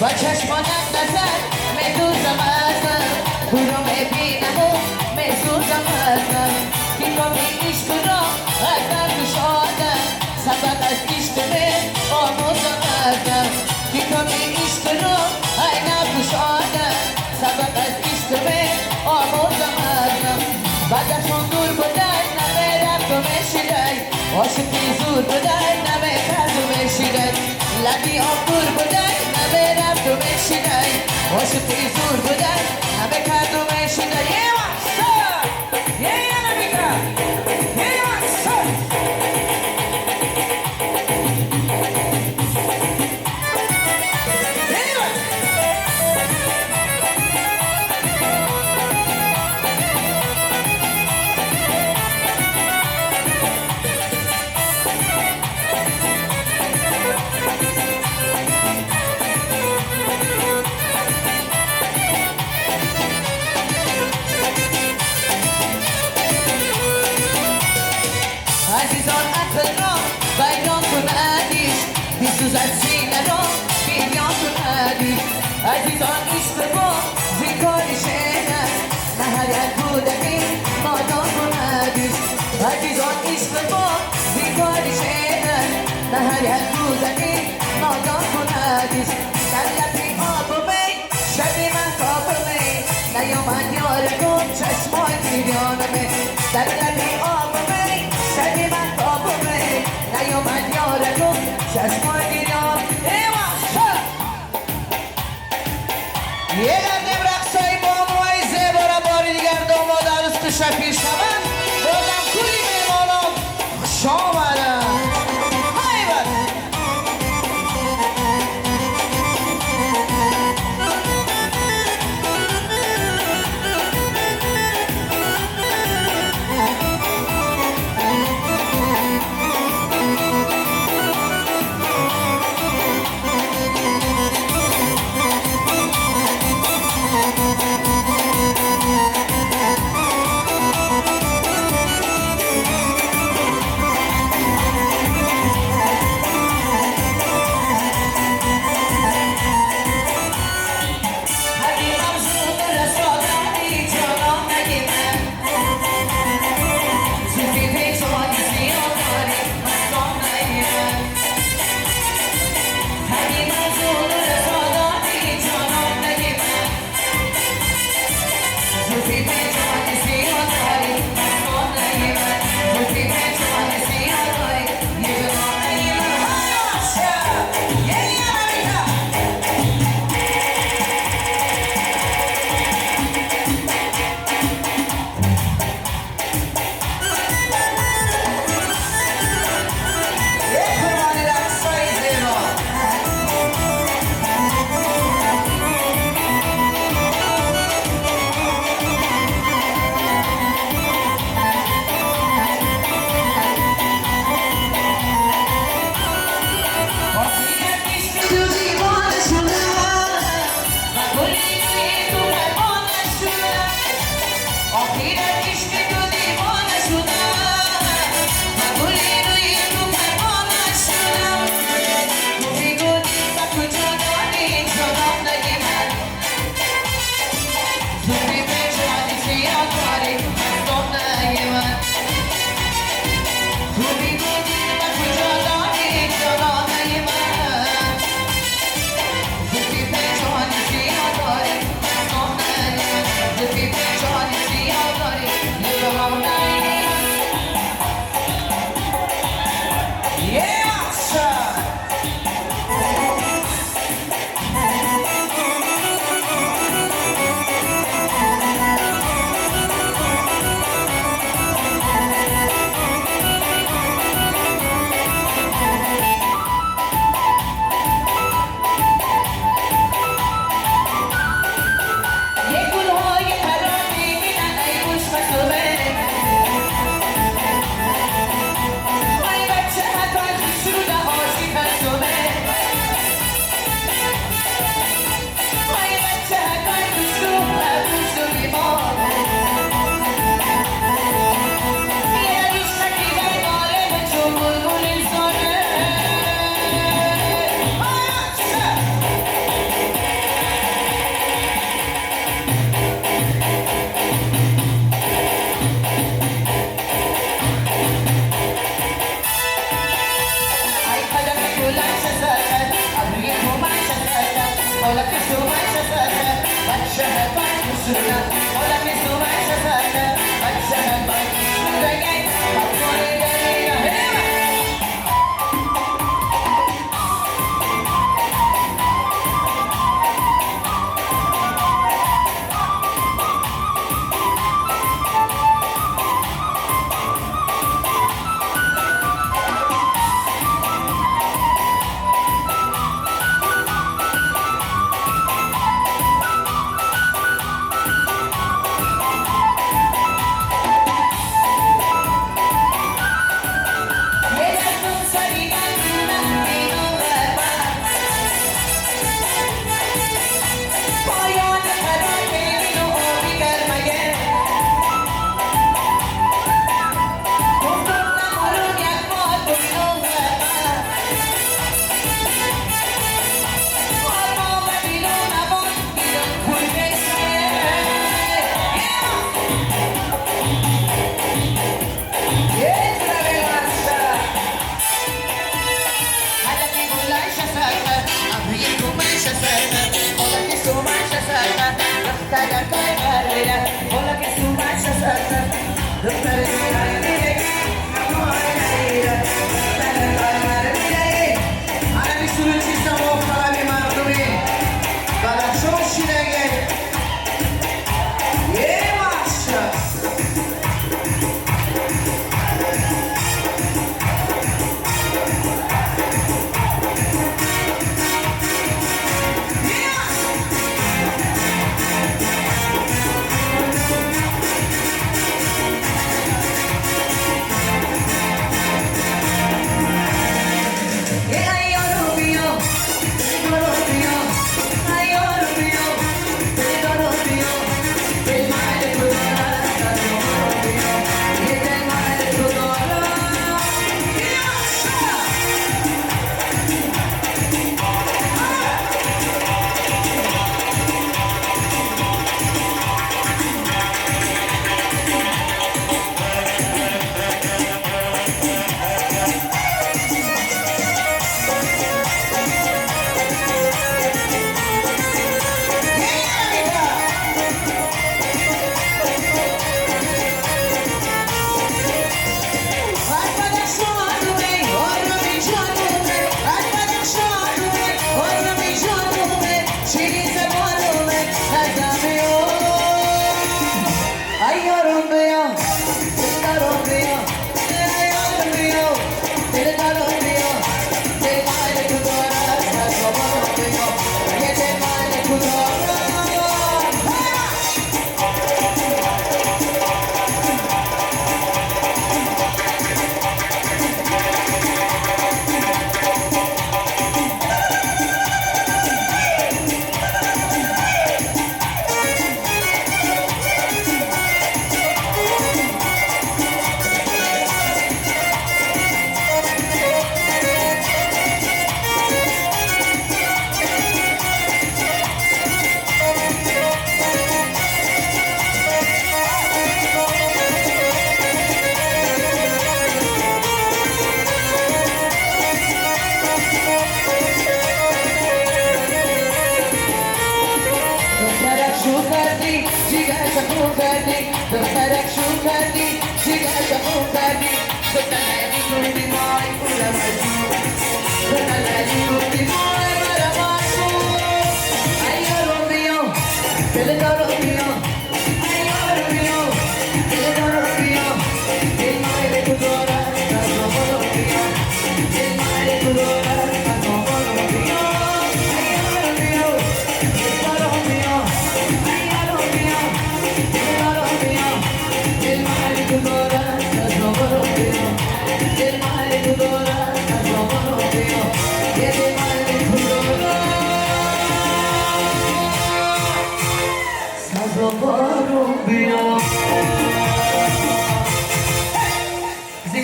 با چشمانت نزد میدوزم ازم برو میبینم و میسوزم ازم که کمی عشق را از نگشادم سبب از عشق من آموزم ازم که کمی عشق را از نگشادم سبب از عشق من آموزم ازم بعدشون دور بودن نمیرفت و میشیدن عاشقی زور بودن نمیکرد و میشیدن لبی آبور بودن نمیرفت و میشیدن عاشقی زور بودن نمیکرد و میشیدن یه وقت یه نمیکرد یه وقت عزیزان عقل را بیان کن عدیش بیسوزد سینه را بیان کن عدیش عزیزان عشق با زیکار شهر نه هر یک کودکی نادان کن عدیش عزیزان عشق با زیکار شهر نه هر یک کودکی نادان کن عدیش در لبی آب می شبی من خواب می نیامد یار کن چشمای پیرانمه در لبی آب می شبی من خواب می نیامد یار کن چشمای پیران یه گردیم رقصایی با موهای زیبا را باری دیگر داماد عروس تشکیل شود بازم کوری میمانم خوش آمدن های بر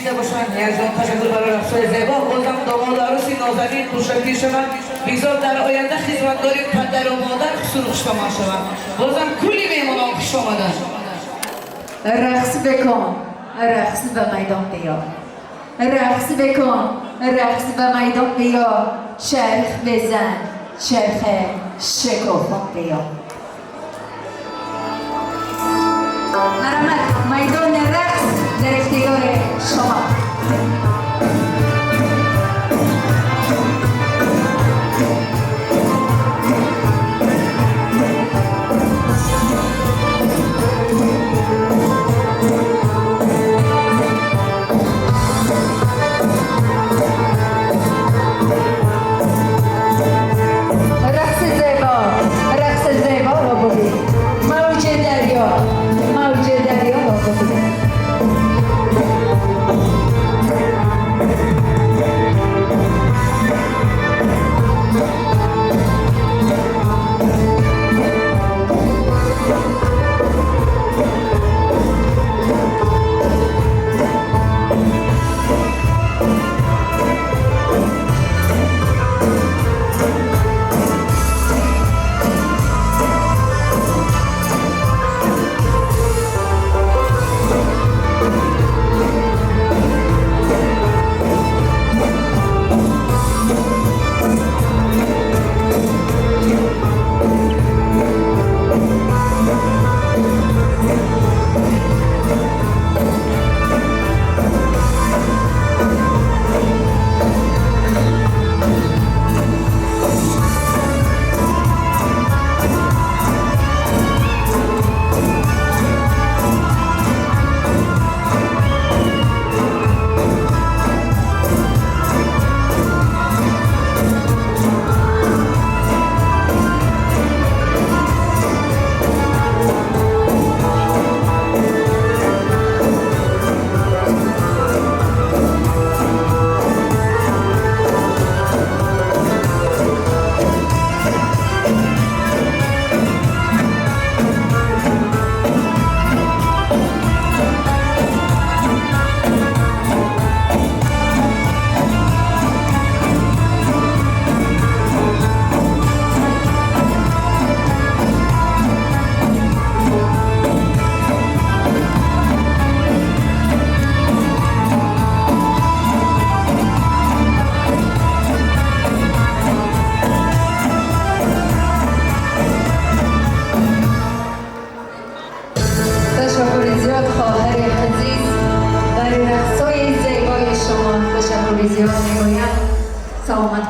زنده باشن یزدان تشکر برای رقص‌های زیبا بازم داماد عروسی نازنین خوشبختی شوند بیزار در آینده خدمتگاری پدر و مادر سروش تمام شوند بازم کلی میهمانان خوش آمدن رقص بکن رقص به میدان بیا رقص بکن رقص به میدان بیا چرخ بزن چرخ شکوفان بیا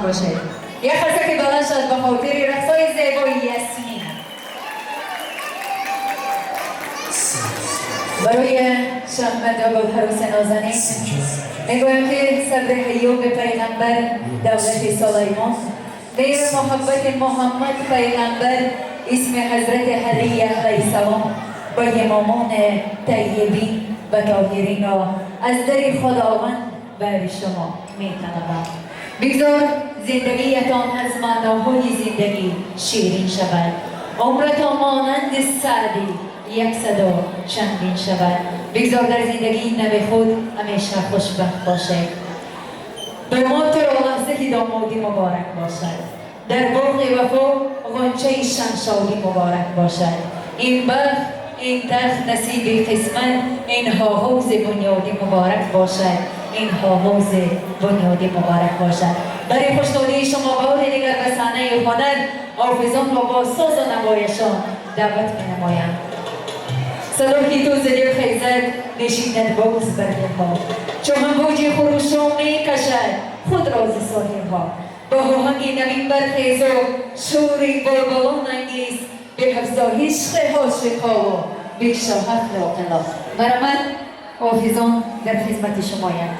باشید. یک خسته که بلند شد به خاطر رقصای زیبای یاسمین. برای شهمت ابوالحروس نازنین میگویم که صدر حیوب پیغمبر دولت سلیمان غیر محبت محمد پیغمبر اسم حضرت علی علیه السلام با امامان طیبین و طاهرین را از در خداوند بر شما می‌طلبم. بگذار زندگیتان از معناهای زندگی شیرین شود، عمرتان مانند سعدی یک صدا چندین شود. بگذار در زندگی نو خود همیشه خوشبخت باشد. داماد تو را لحظه دامادی مبارک باشد، در باغ وفا غنچه شمشادی مبارک باشد. این بخت این تخت نصیب قسمت این حوض بنیادی مبارک باشد، این حوض بنیادی مبارک باشد. برای خوشنودی شما بار دیگر به صحنه هنر حافظان را با ساز و نوایشان دعوت می‌نمایم. صدای تو زدی خیزد نشیند باز بر دلها، چون موج خروشان می‌کشد خود را ز ساحل‌ها. با آهنگ نوین برخیز و شوری بلبلان انگیز به افزایش عاشق‌ها و به شاهت لاقلا. مرحمت حافظان در خدمت شمایم.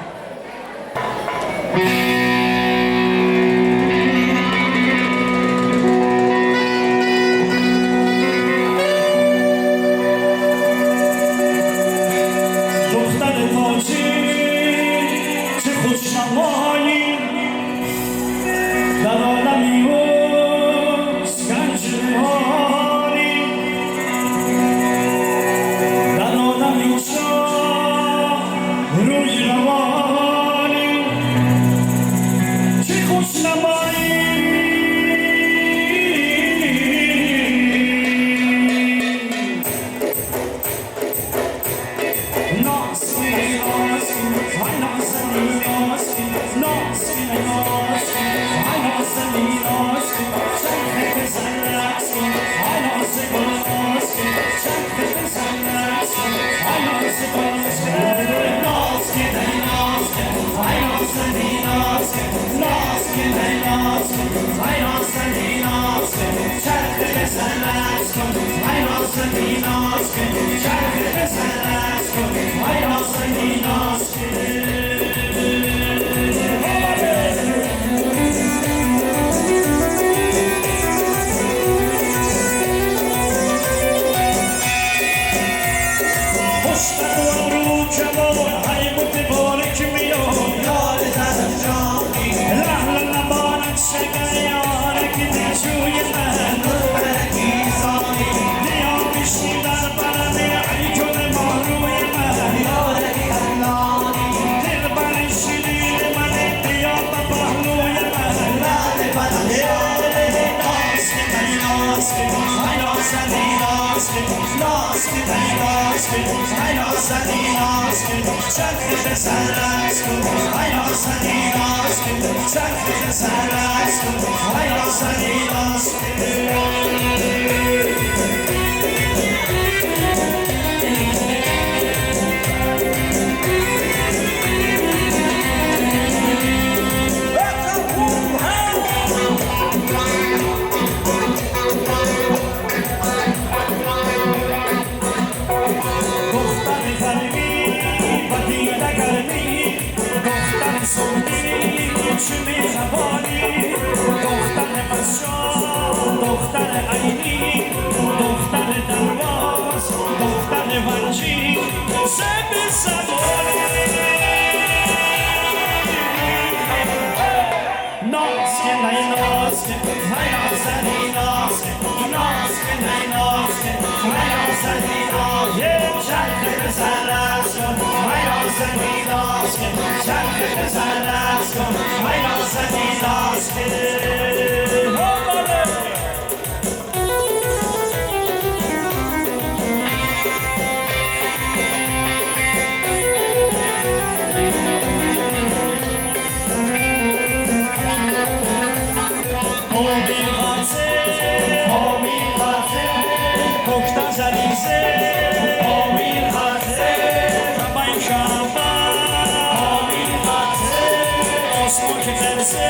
Osman Keferse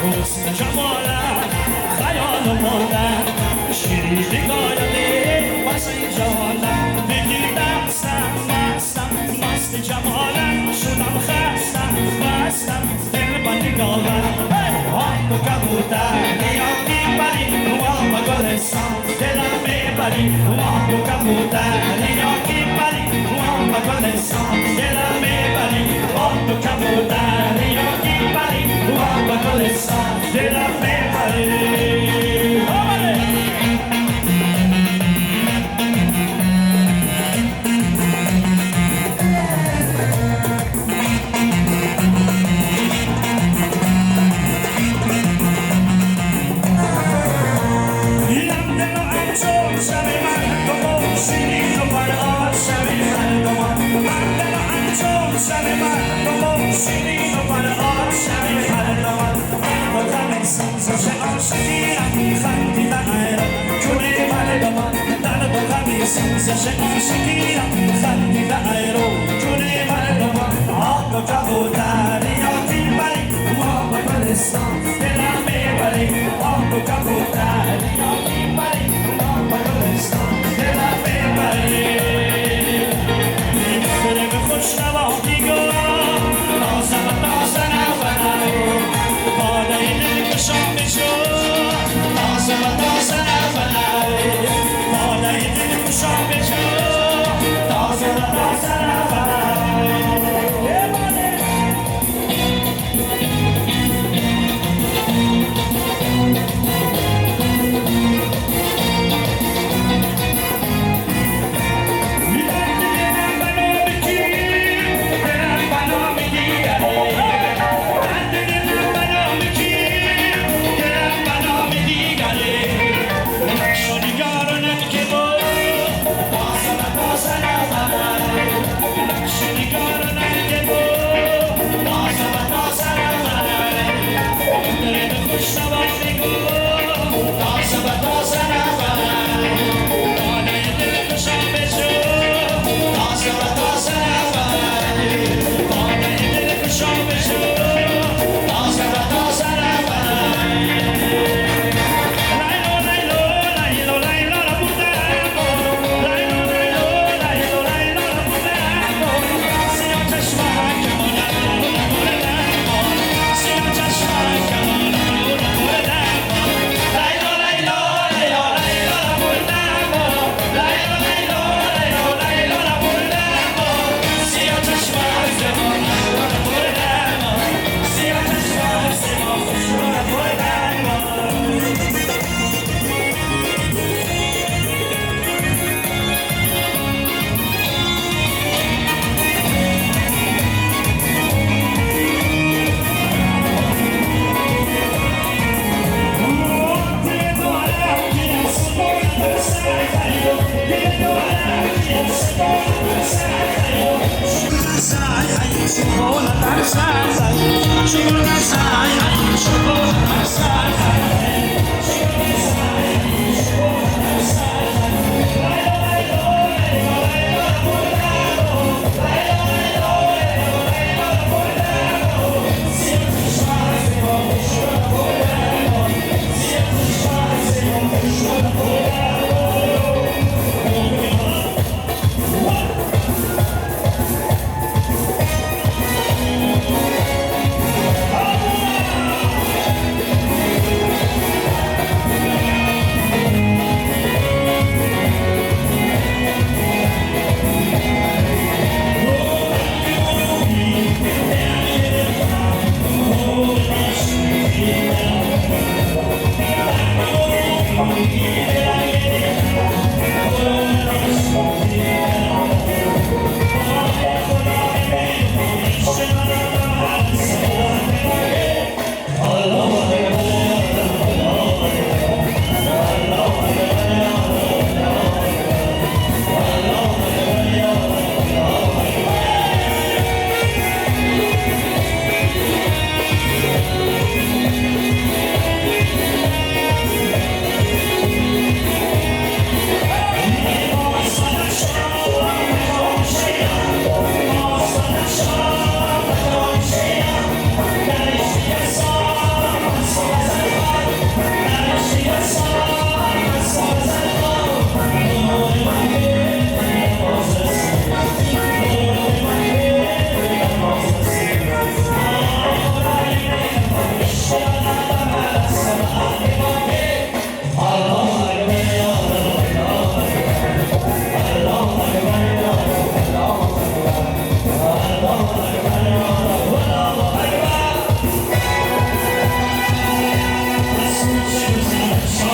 حسن جمالت خیال مادر شیرین گایده واسه جوالت بگیر دستم مستم مست جمالت شدم خستم بستم دل با نگاهت آب و کبوتر نیاکی بری آب و گلستان دلم میبری آب و کبوتر نیاکی بری آب و گلستان دلم میبری آب و کبوتر نیاکی بری آب و گلستان دلم میبری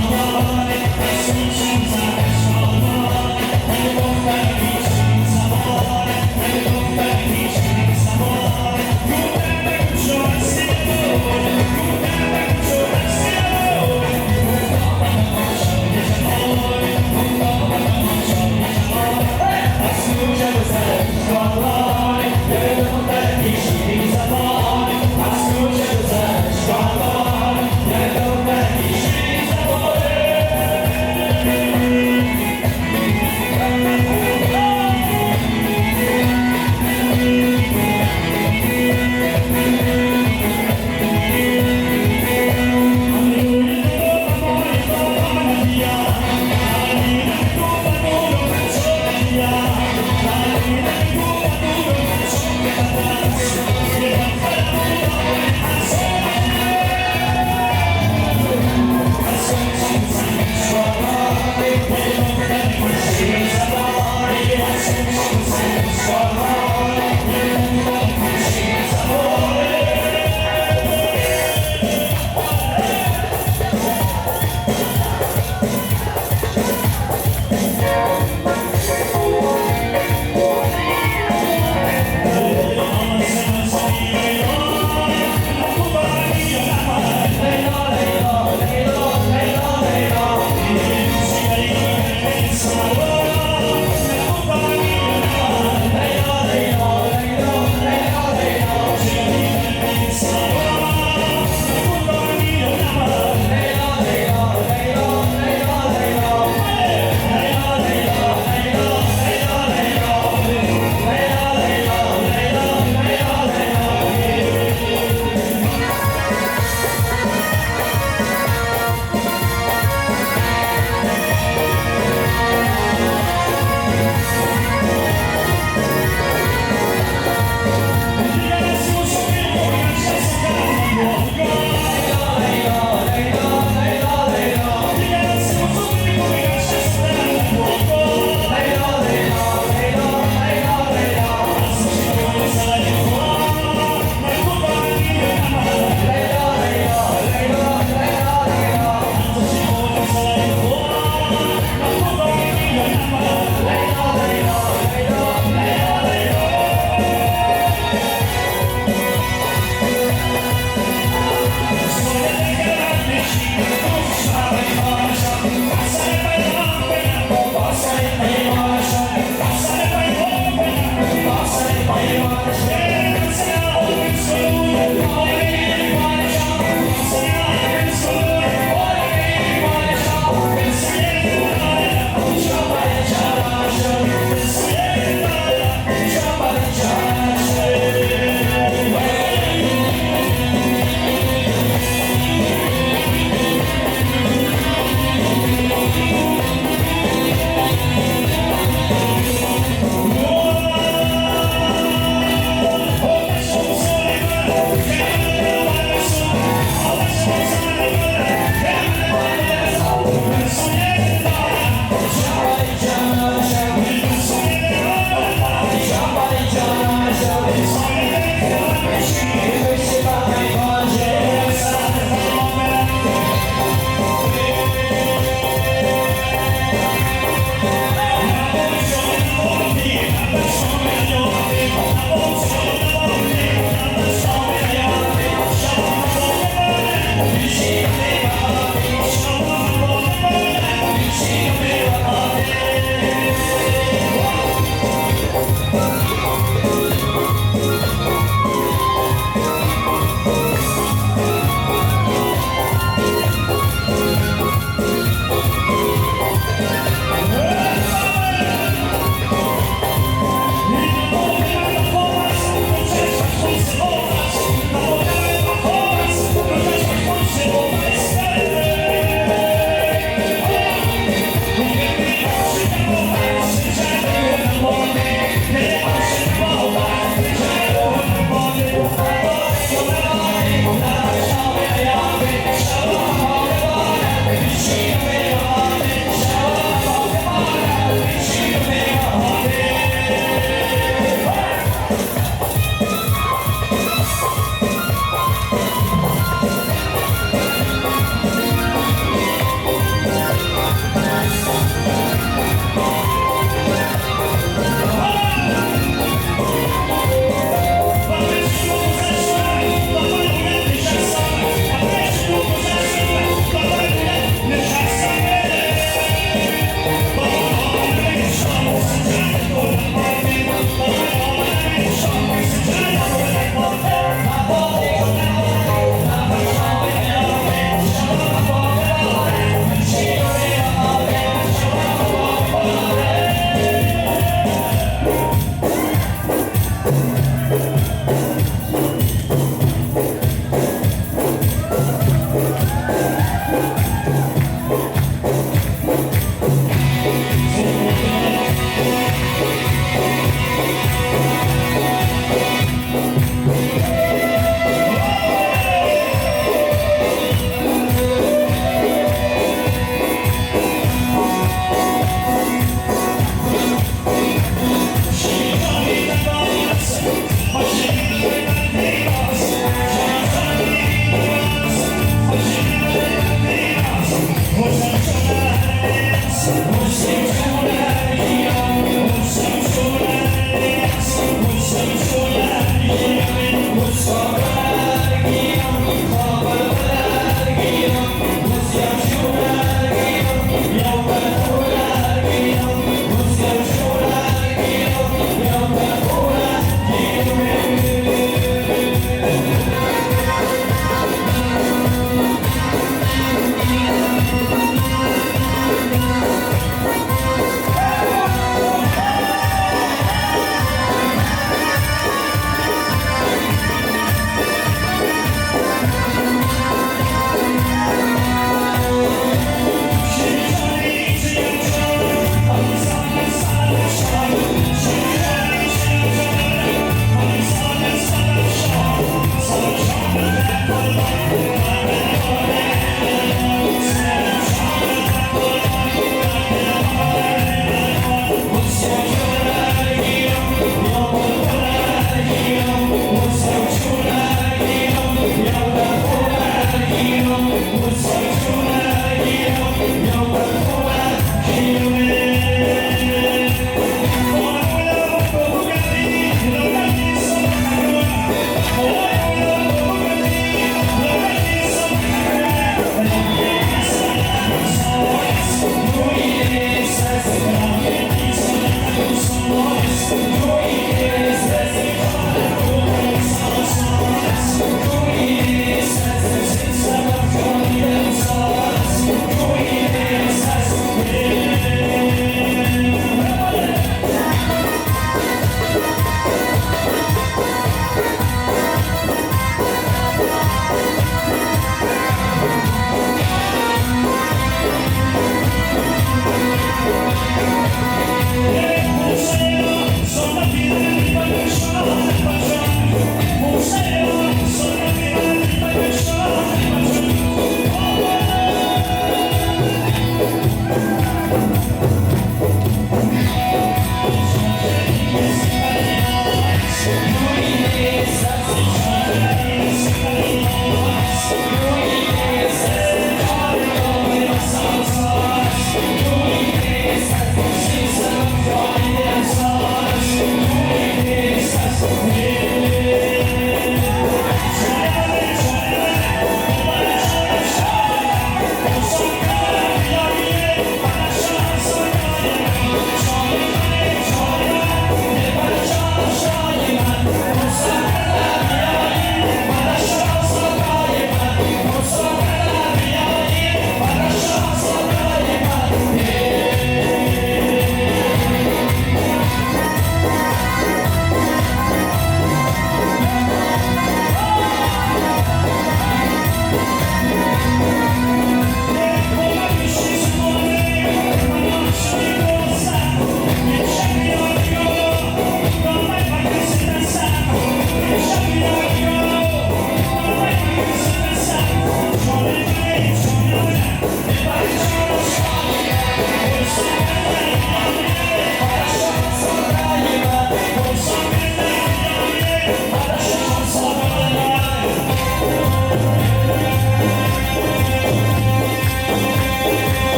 Ascolta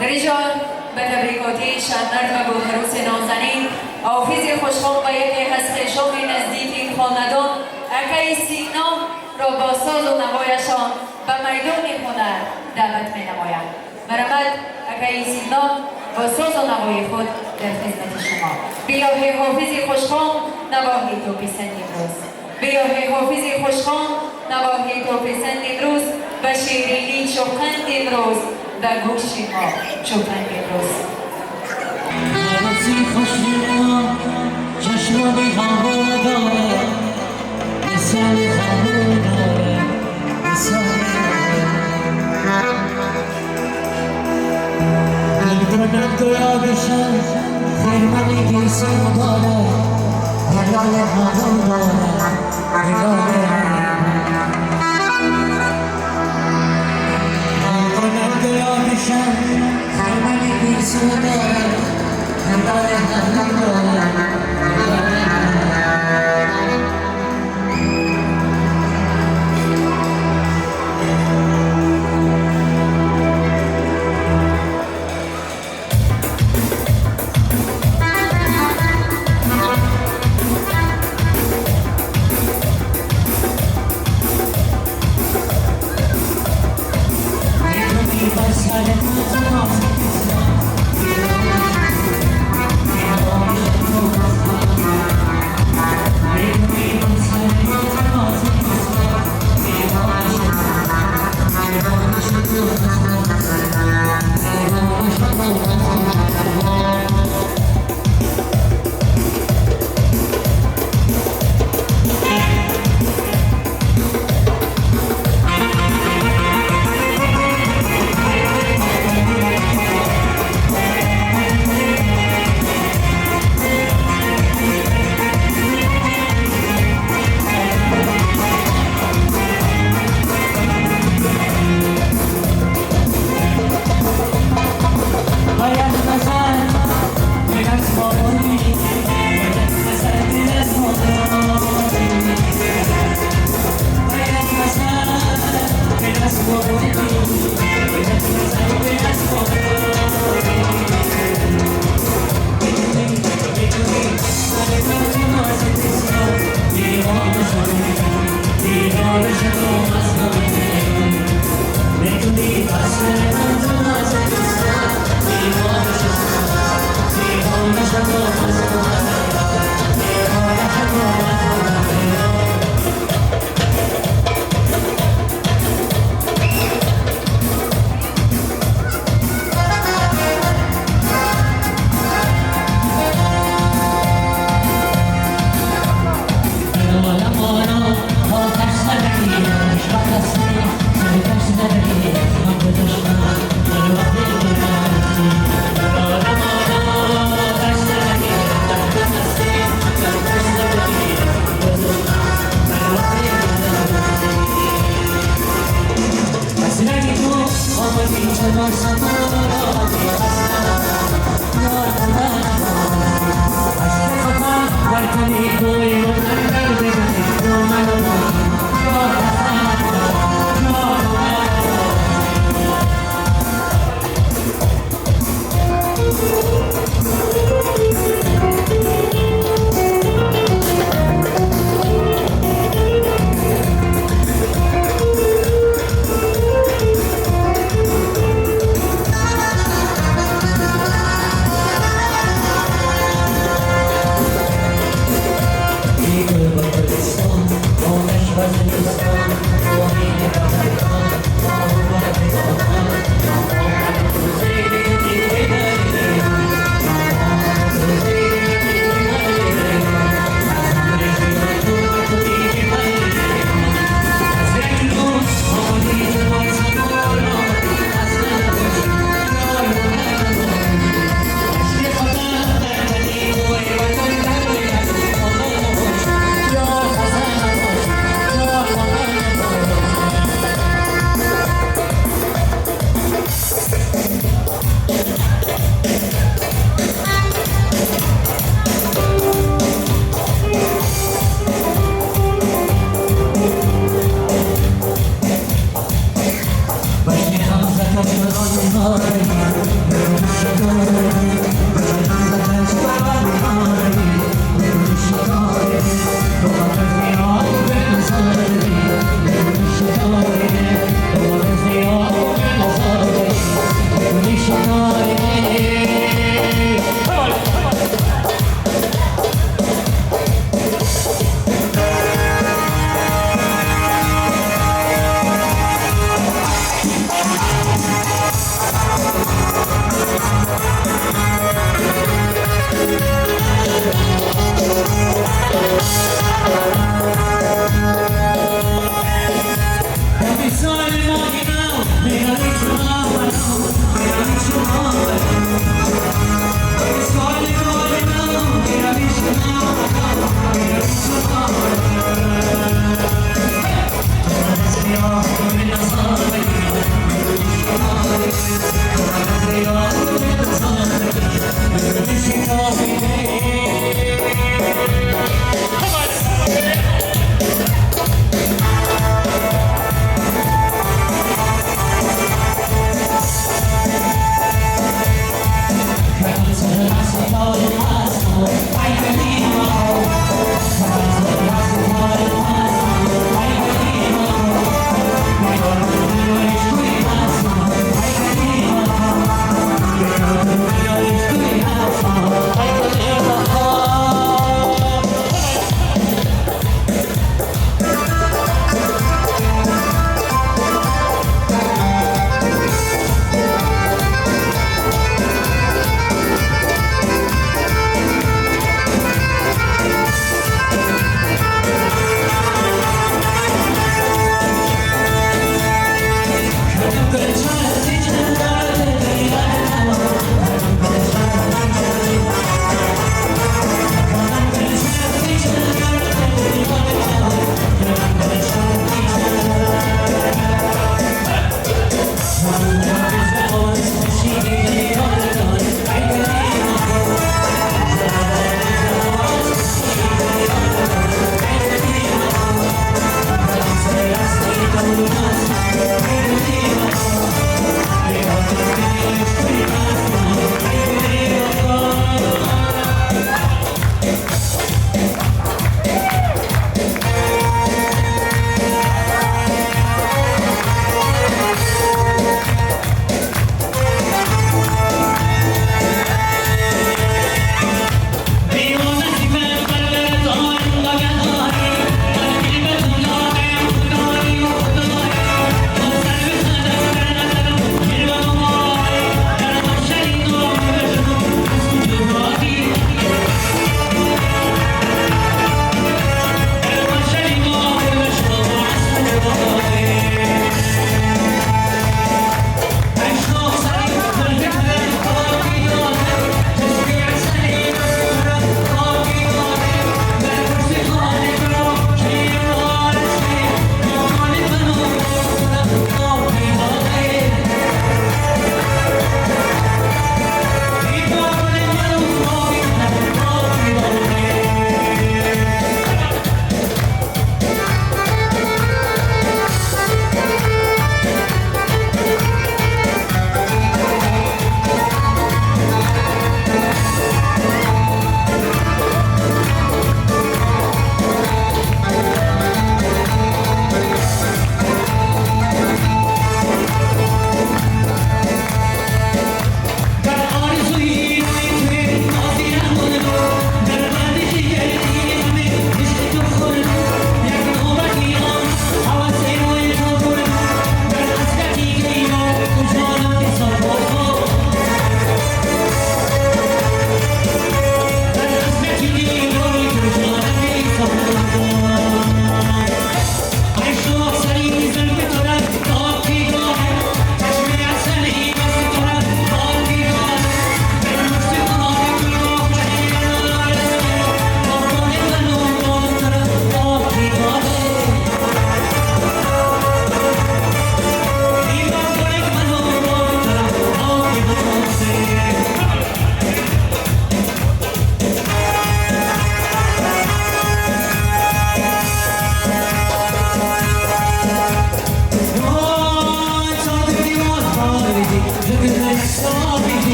دریجان به تبریکاتی شادنرد و گوهروس نازنین آفیز خوشخوام و یکی از خشام نزدیک خاندان اکای سیگنام را با ساز و نوایشان به میدان هنر دعوت می نماید. مرحمت اکای سیگنام با ساز و نوای خود در خدمت شما. بیاه حافظی خوشخوام نواهی تو پسند امروز، بیاه حافظی خوشخوام نواهی تو پسند امروز، و شیرینی چوخند امروز و گوش ما چوخند امروز. عروسی خوشینا چشم بی‌خواب داره، مثال خواب داره، مثال دلکنم گویا بشن خیمه گیسی داره، هلال خواب داره، هلال دلکنم گویا بشن خیمه گیسی داره،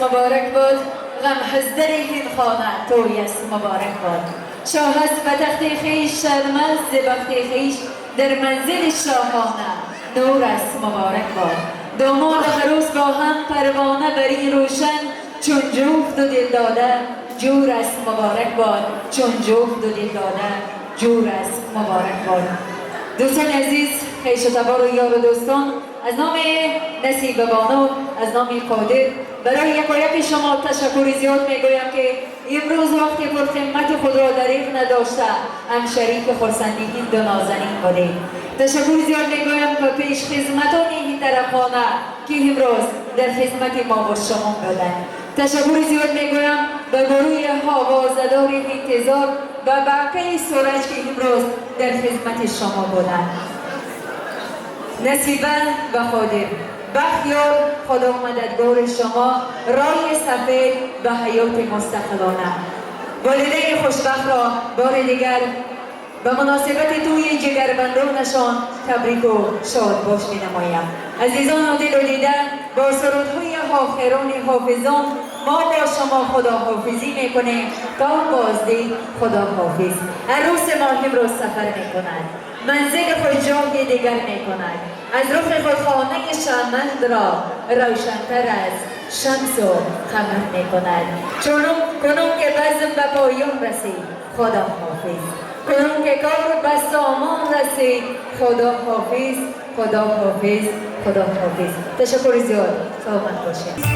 مبارک باد غم حزدر این خانه توی است مبارک باد شاه است و تخت خیش شرمز ز بخت خیش در منزل شاهانه نور است مبارک باد داماد عروس با هم پروانه بر این روشن چون جفت و دل داده جور است مبارک باد چون جفت و دل داده جور است مبارک باد دوستان عزیز خیش تبار و یار و دوستان از نام نصیب بانو از نام قادر برای یک شما تشکر زیاد میگویم که امروز وقتی پر خدمت خود را دریغ نداشته هم شریک خرسندگی دو نازنین بودید تشکر زیاد میگویم به پیش خدمتان این طرفانه که امروز در خدمت ما با شما بودند تشکر زیاد میگویم به گروه هوازدار انتظار و بقیه سورج که امروز در خدمت شما بودند نصیبه و خادم بختیار خدا مددگار شما رای سفید به حیات مستقلانه والدین خوشبخت را بار دیگر به مناسبت توی جگربندانشان تبریک و شاد باش می نمایم. عزیزان دل و دیده، با سرودهای آخران حافظان ما با شما خداحافظی میکنیم تا بازدید خداحافظ. عروس ما امروز سفر میکند، منزل خود جای دیگر میکند، از رخ خود خانه شمند را روشنتر از شمس و قمر میکند. کنون که بزم به پایان رسید خداحافظ، کنون که کار به سامان رسید خداحافظ، خداحافظ، خداحافظ. تشکر زیاد، سلامت باشید.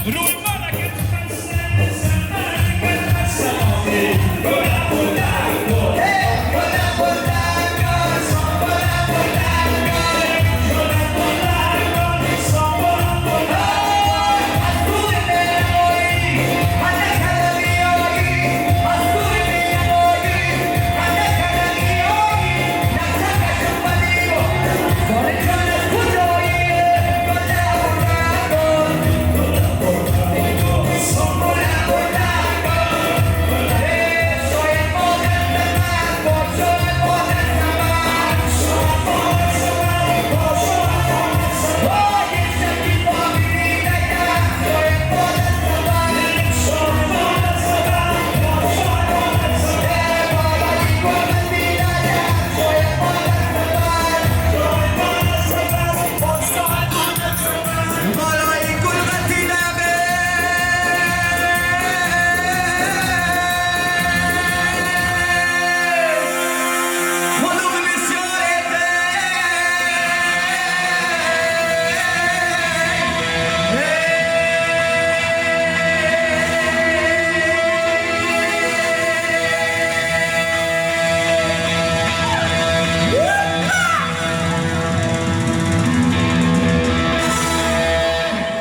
روی ملکت خسته سرملکت خسته بلند بلند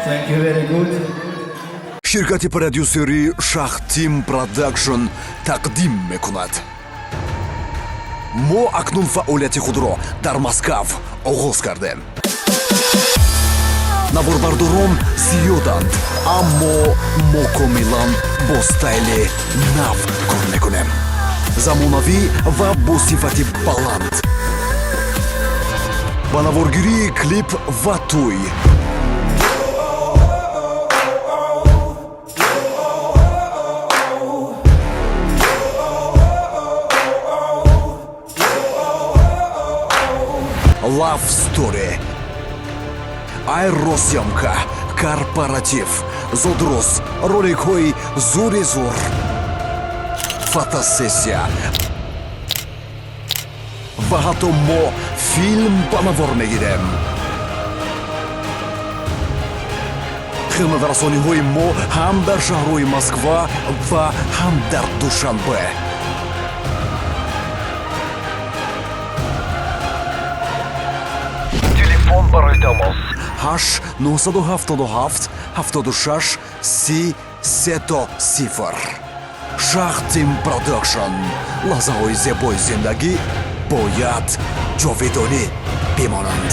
Thank you very good. ширкати продюсери Шахтим Продакшн тақдим мекунад. мо акнун фаъолияти худро дар Москав оғоз кардем. наворбардорон зиёданд, аммо мо комилан бо стайли нав кор мекунем. замонавӣ ва бо сифати баланд. ба наворгирии клип ва тӯй Love Story, аэросъёмка, корпоратив, зудрӯз, роликҳои зури зур, фотосессия ва ҳатто мо филм ба навор мегирем. хизматрасониҳои мо ҳам дар шаҳрҳои Москва ва ҳам дар Душанбе. телефон барои тамос 8 977 76 330. Шахтим Продакшн. лаҳзаҳои зебои зиндагӣ бояд ҷовидонӣ бимонанд.